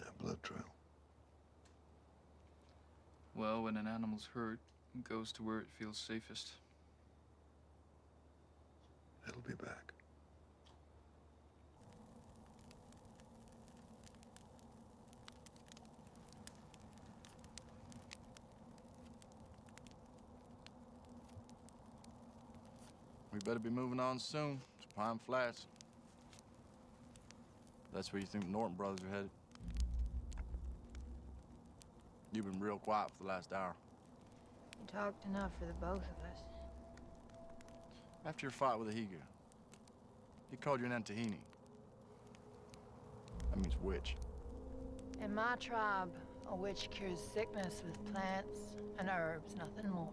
That blood trail. Well, when an animal's hurt, it goes to where it feels safest. It'll be back. We better be moving on soon to Pine Flats. That's where you think the Norton brothers are headed. You've been real quiet for the last hour. You talked enough for the both of us. After your fight with Ahiga, he called you an Antahini. That means witch. In my tribe, a witch cures sickness with plants and herbs, nothing more.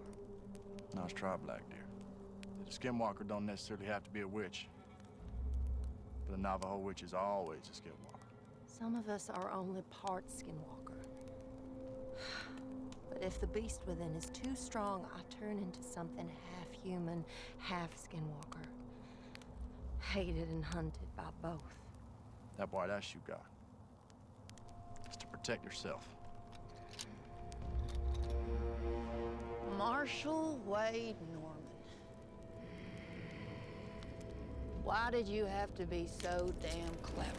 Nice try, Black Deer. The skinwalker don't necessarily have to be a witch. But a Navajo witch is always a skinwalker. Some of us are only part skinwalker. But if the beast within is too strong, I turn into something half human, half skinwalker. Hated and hunted by both. That white ash you got is to protect yourself. Marshall Wade Norman. Why did you have to be so damn clever?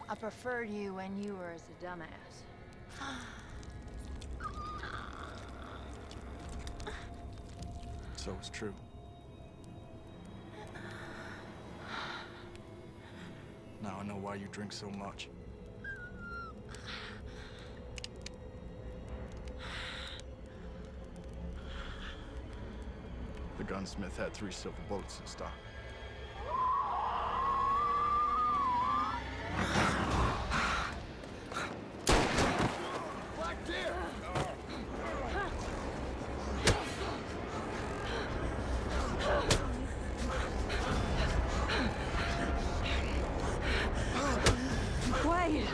I preferred you when you were as a dumbass. So it's true. Now I know why you drink so much. The gunsmith had 3 silver bullets in stock. Black Deer! Wait!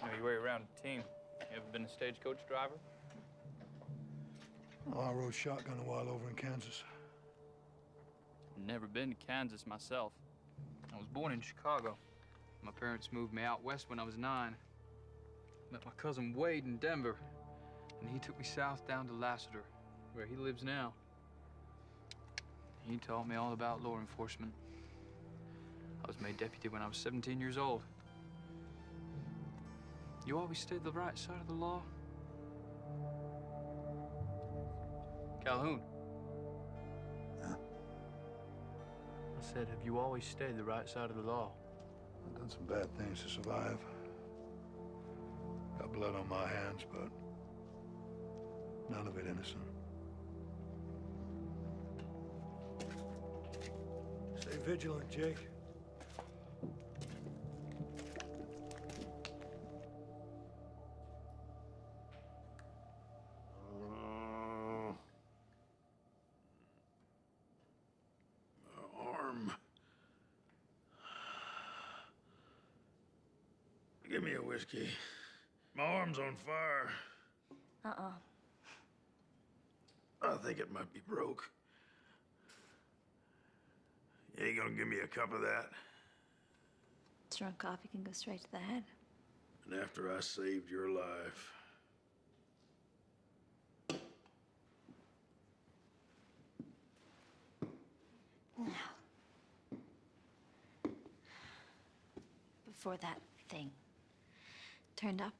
Know your way around a team. You ever been a stagecoach driver? Oh, I rode shotgun a while over in Kansas. Never been to Kansas myself. I was born in Chicago. My parents moved me out west when I was 9. Met my cousin Wade in Denver, and he took me south down to Lassiter, where he lives now. He taught me all about law enforcement. I was made deputy when I was 17 years old. You always stayed the right side of the law? Calhoun. Huh? I said, have you always stayed the right side of the law? I've done some bad things to survive. Got blood on my hands, but none of it innocent. Stay vigilant, Jake. Arm. Give me a whiskey. My arm's on fire. I think it might be broke. You ain't gonna give me a cup of that? Strong coffee can go straight to the head. And after I saved your life. Before that thing turned up,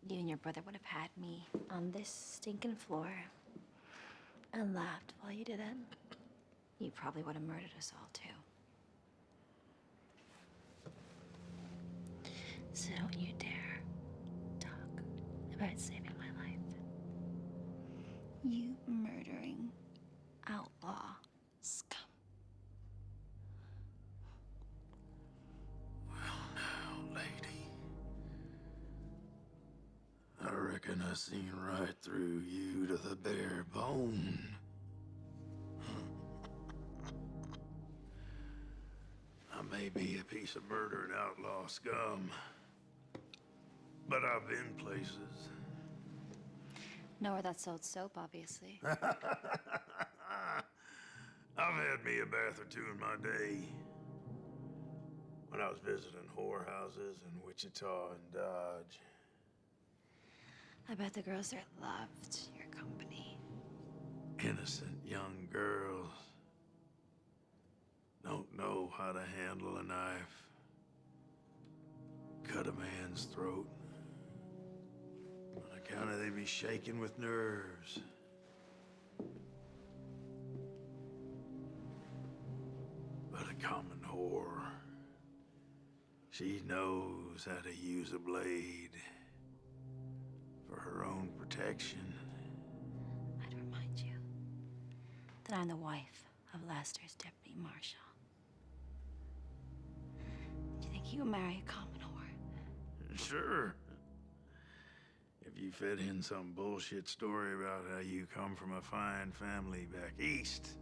you and your brother would have had me on this stinking floor and laughed while you did it. You probably would have murdered us all, too. So don't you dare talk about saving my life. You murdering outlaw scum. I reckon I seen right through you to the bare bone. I may be a piece of murder and outlaw scum, but I've been places. Nowhere that sold soap, obviously. I've had me a bath or two in my day. When when I was visiting whorehouses in Wichita and Dodge. I bet the girls there loved your company. Innocent young girls. Don't know how to handle a knife. Cut a man's throat. On account of they be shaking with nerves. But a common whore, she knows how to use a blade for her own protection. I'd remind you that I'm the wife of Lester's deputy marshal. Do you think you would marry a common whore? Sure. If you fed in some bullshit story about how you come from a fine family back east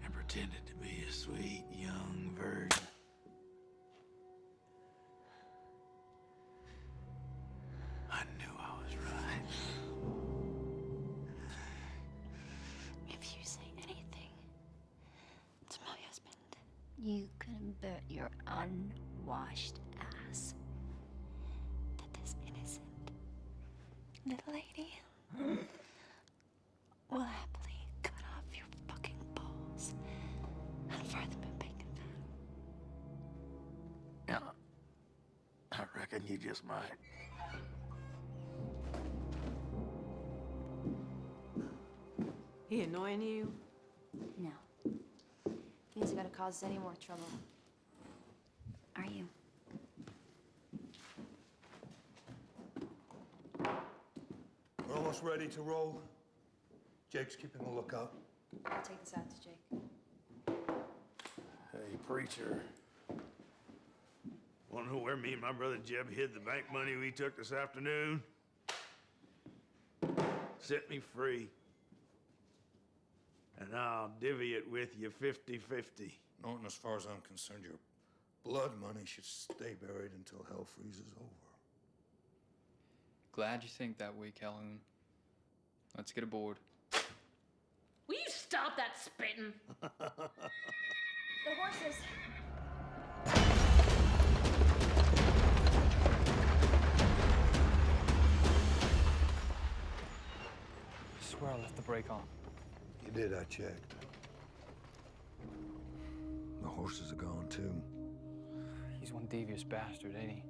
and pretended to be a sweet young virgin. I knew I was right. If you say anything to my husband, you can bet your unwashed ass that this innocent little lady will happily cut off your fucking balls and fry them in bacon fat. Yeah, I reckon you just might. He annoying you? No. He isn't gonna cause us any more trouble. Are you? We're almost ready to roll. Jake's keeping a lookout. I'll take this out to Jake. Hey, preacher. Wanna know where me and my brother Jeb hid the bank money we took this afternoon? Set me free. And I'll divvy it with you 50-50. Norton, as far as I'm concerned, your blood money should stay buried until hell freezes over. Glad you think that way, Calhoun. Let's get aboard. Will you stop that spitting? The horses. I swear I left the brake on. You did, I checked. The horses are gone, too. He's one devious bastard, ain't he?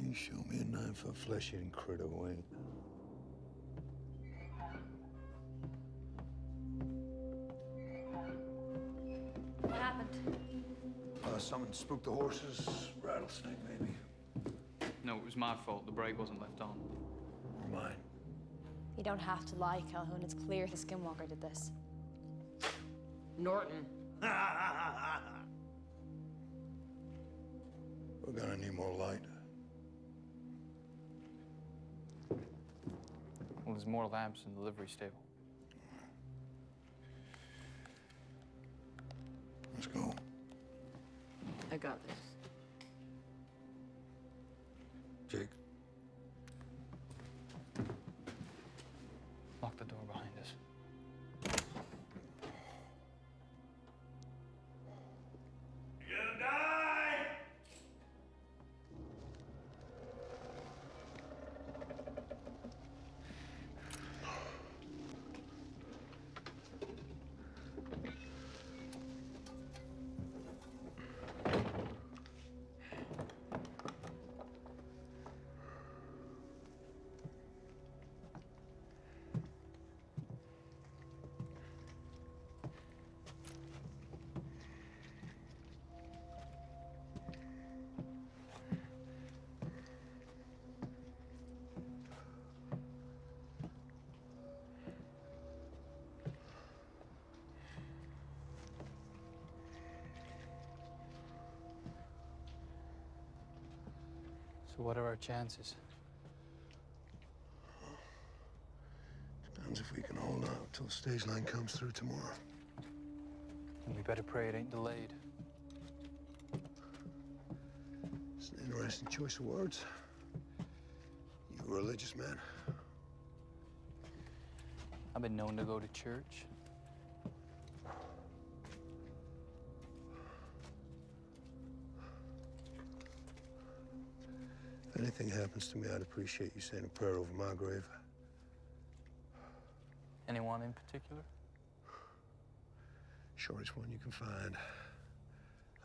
You show me a 9-foot flesh-eating critter wing. What happened? Someone spooked the horses. Rattlesnake, maybe. No, it was my fault. The brake wasn't left on. Or mine. You don't have to lie, Calhoun. It's clear the Skinwalker did this. Norton. We're gonna need more light. Well, there's more lamps in the livery stable. Let's go. I got this. Jake. Lock the door behind us. You gonna die? So what are our chances? Depends if we can hold out till the stage line comes through tomorrow. And we better pray it ain't delayed. It's an interesting choice of words. You a religious man? I've been known to go to church. anything happens to me, I'd appreciate you saying a prayer over my grave. Anyone in particular? Shortest one you can find.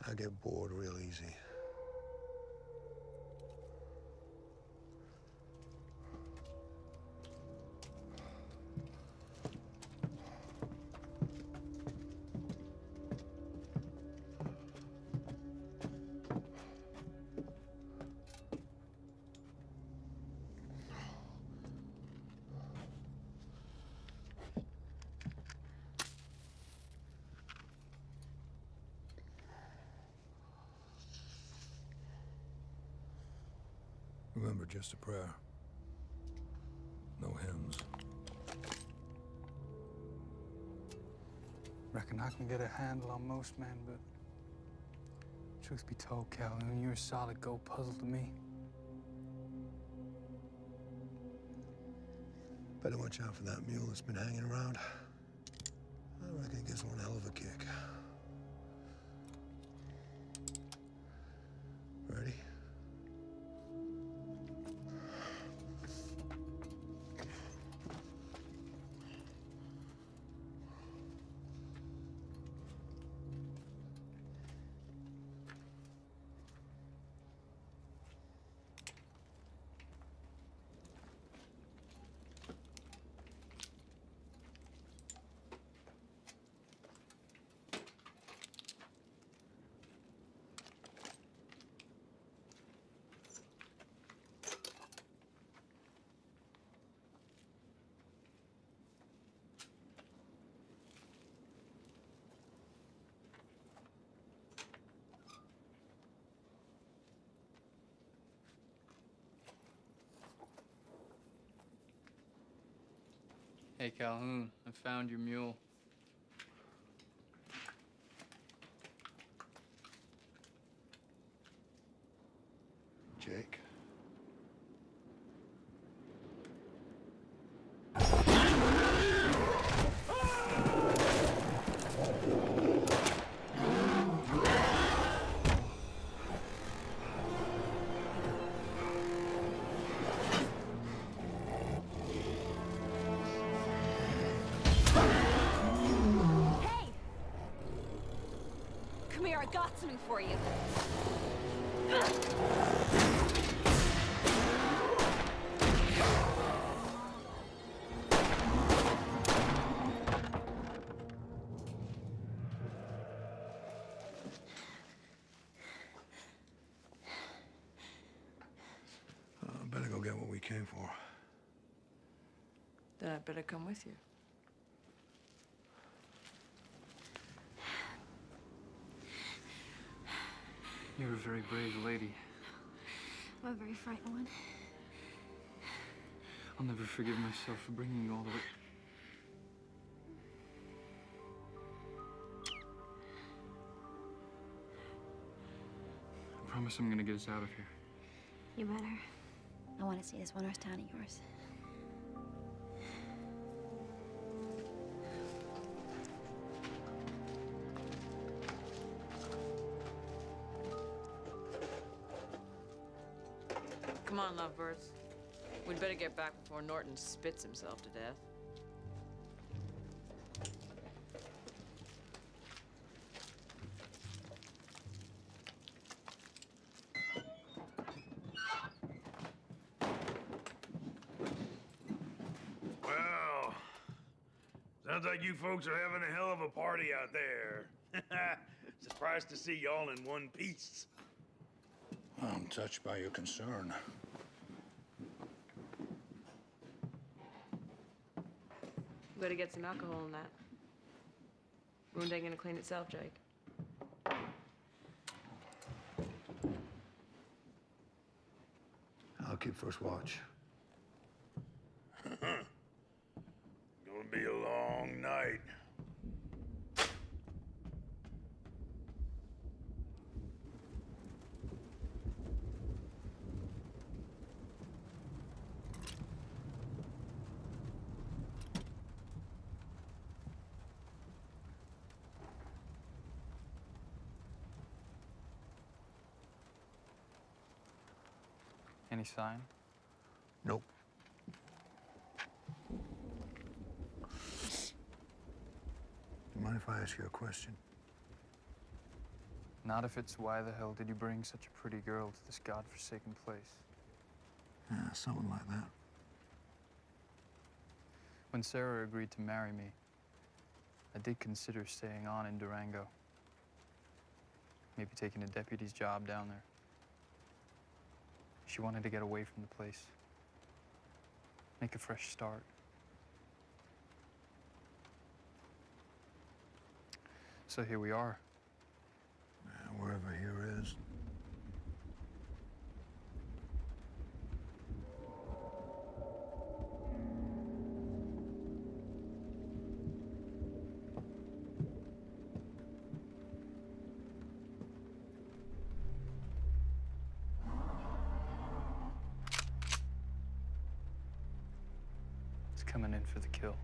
I get bored real easy. Remember, just a prayer. No hymns. Reckon I can get a handle on most men, but truth be told, Calhoun, you're a solid gold puzzle to me. Better watch out for that mule that's been hanging around. I reckon it gives one hell of a kick. Ready? Hey, Calhoun, I found your mule. Jake. Come here, I got something for you. Better go get what we came for. Then I'd better come with you. You're a very brave lady. I'm a very frightened one. I'll never forgive myself for bringing you all the way. I promise I'm gonna get us out of here. You better. I want to see this one-horse town of yours. Come on, lovebirds. We'd better get back before Norton spits himself to death. Well, sounds like you folks are having a hell of a party out there. Surprised to see y'all in one piece. I'm touched by your concern. We better get some alcohol in that. Wound ain't gonna clean itself, Jake. I'll keep first watch. Gonna be a long night. Any sign? Nope. You mind if I ask you a question? Not if it's why the hell did you bring such a pretty girl to this godforsaken place? Yeah, something like that. When Sarah agreed to marry me, I did consider staying on in Durango. Maybe taking a deputy's job down there. She wanted to get away from the place. Make a fresh start. So here we are. Yeah, wherever here is. It's coming in for the kill.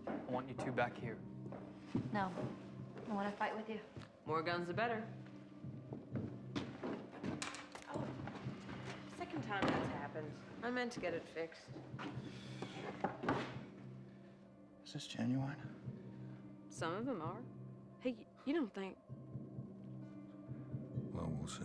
I want you two back here. No. I want to fight with you. More guns, the better. Oh, second time that's happened. I meant to get it fixed. Is this genuine? Some of them are. Hey, you don't think... Well, we'll see.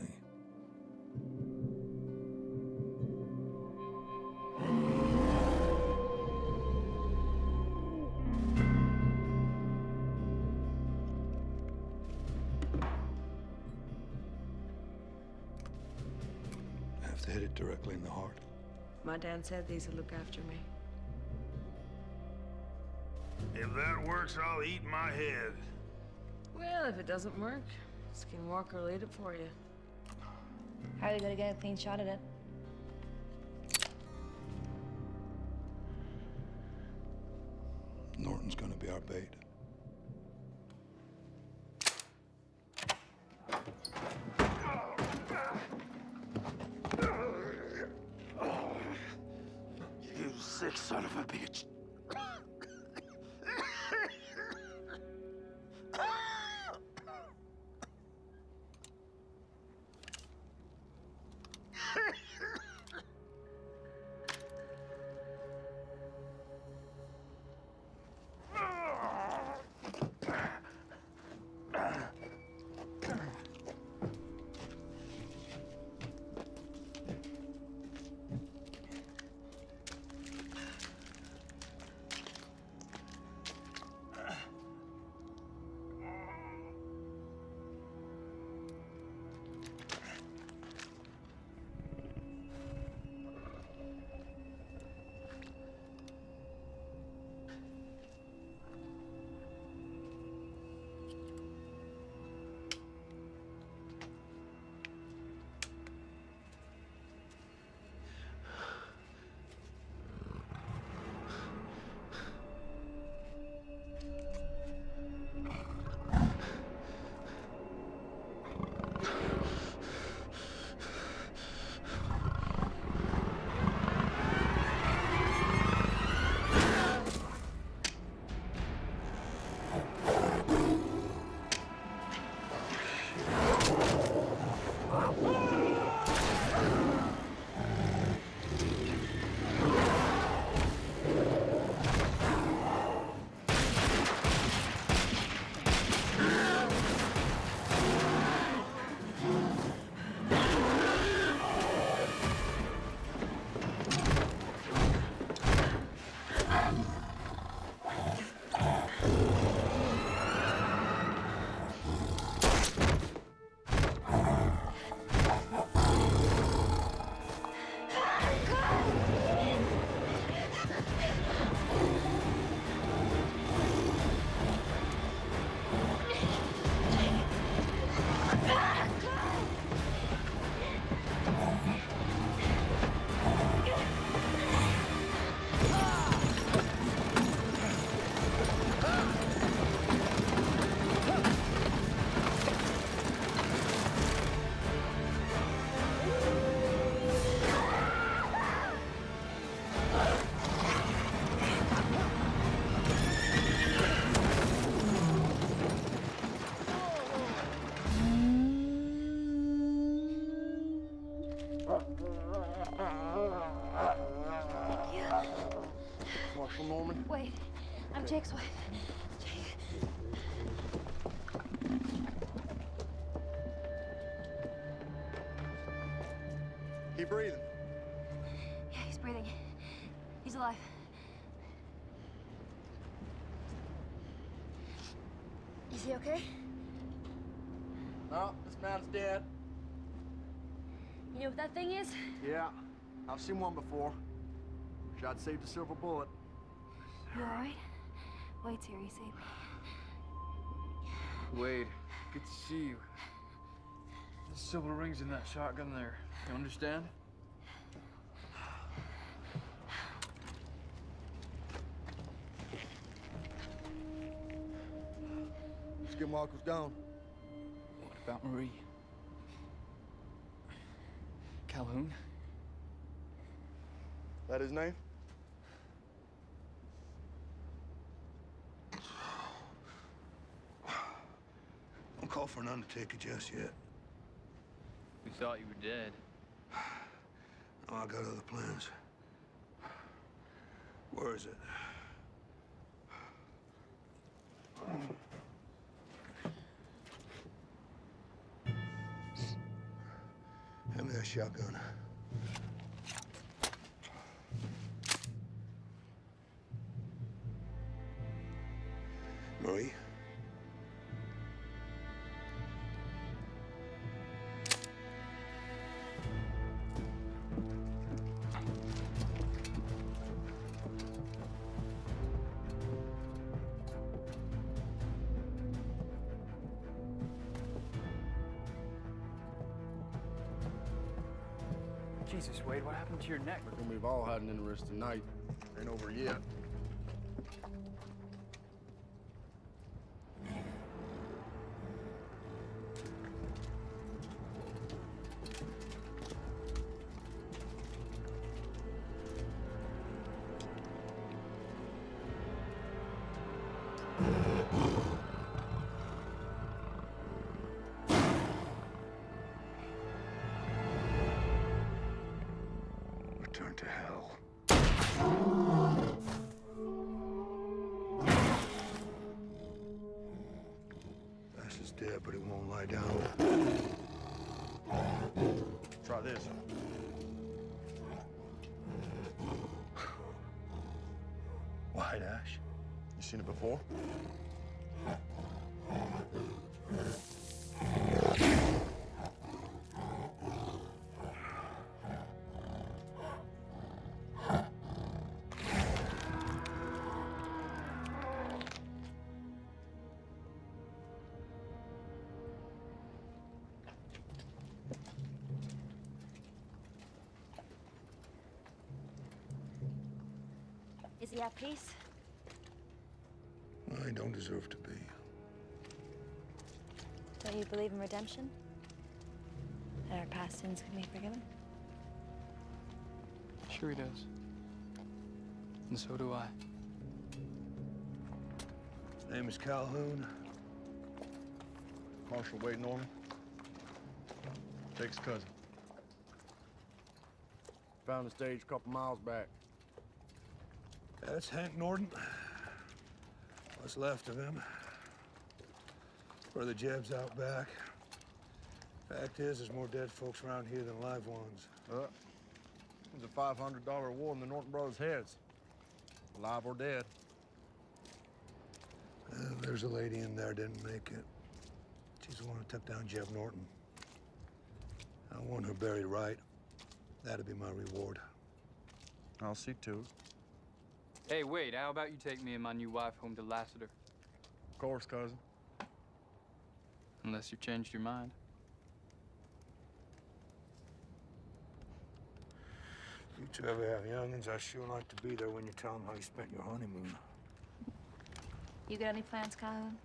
I have to hit it directly in the heart. My dad said these would look after me. If that works, I'll eat my head. Well, if it doesn't work, Skinwalker will eat it for you. How are they gonna get a clean shot at it? Norton's gonna be our bait. You sick son of a bitch. Marshal Norman. Wait, I'm Jake's wife. Jake. He breathing? Yeah, he's breathing. He's alive. Is he okay? No, this man's dead. You know what that thing is? Yeah, I've seen one before. Wish I'd saved a silver bullet. You all right? Wade's here. He saved me. Wade, good to see you. The silver ring's in that shotgun there. You understand? Skinwalker's gone. What about Marie? Calhoun? That his name? Don't call for an undertaker just yet. We thought you were dead. No, I got other plans. Where is it? Hand me that shotgun. Marie? Jesus, Wade, what happened to your neck? Reckon we've all had an interesting night. Ain't over yet. Return to hell. Bash is dead, but he won't lie down. Try this. White ash. You seen it before? Is he at peace? I don't deserve to be. Don't you believe in redemption? That our past sins can be forgiven? Sure he does. And so do I. His name is Calhoun. Marshal Wade Norman. Jake's cousin. Found the stage a couple miles back. That's Hank Norton. What's left of him. Brother Jeb's out back. Fact is, there's more dead folks around here than live ones. There's a $500 reward in the Norton brothers' heads. Alive or dead. There's a lady in there didn't make it. She's the one who took down Jeb Norton. I want her buried right. That'd be my reward. I'll see to it. Hey, Wade, how about you take me and my new wife home to Lassiter? Of course, cousin. Unless you've changed your mind. You two ever have youngins, I sure like to be there when you tell them how you spent your honeymoon. You got any plans, Calhoun?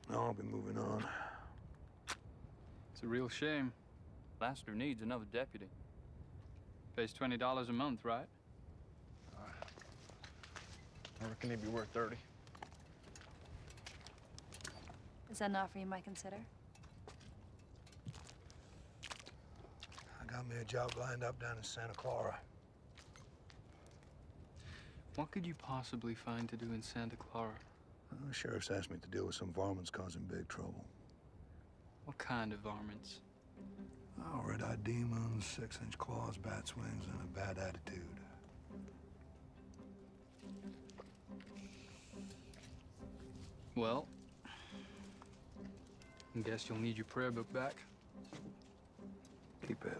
No, I'll be moving on. It's a real shame. Lassiter needs another deputy. Pays $20 a month, right? I reckon he'd be worth 30. Is that an offer you might consider? I got me a job lined up down in Santa Clara. What could you possibly find to do in Santa Clara? The sheriff's asked me to deal with some varmints causing big trouble. What kind of varmints? Oh, red-eyed demons, 6-inch claws, bat swings, and a bad attitude. Well, I guess you'll need your prayer book back. Keep it.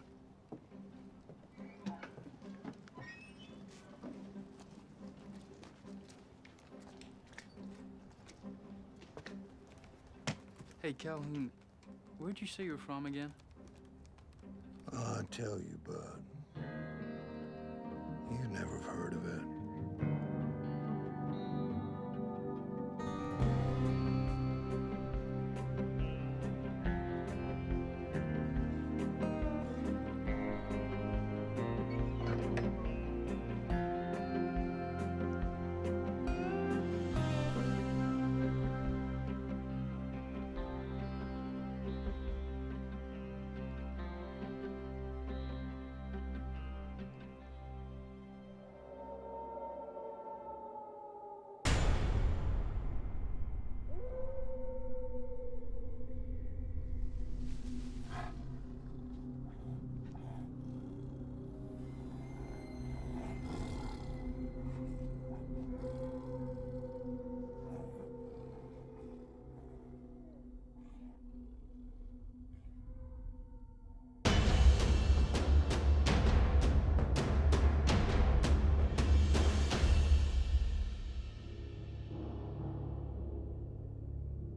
Hey, Calhoun, where'd you say you're from again? I tell you, bud. You never have heard of it.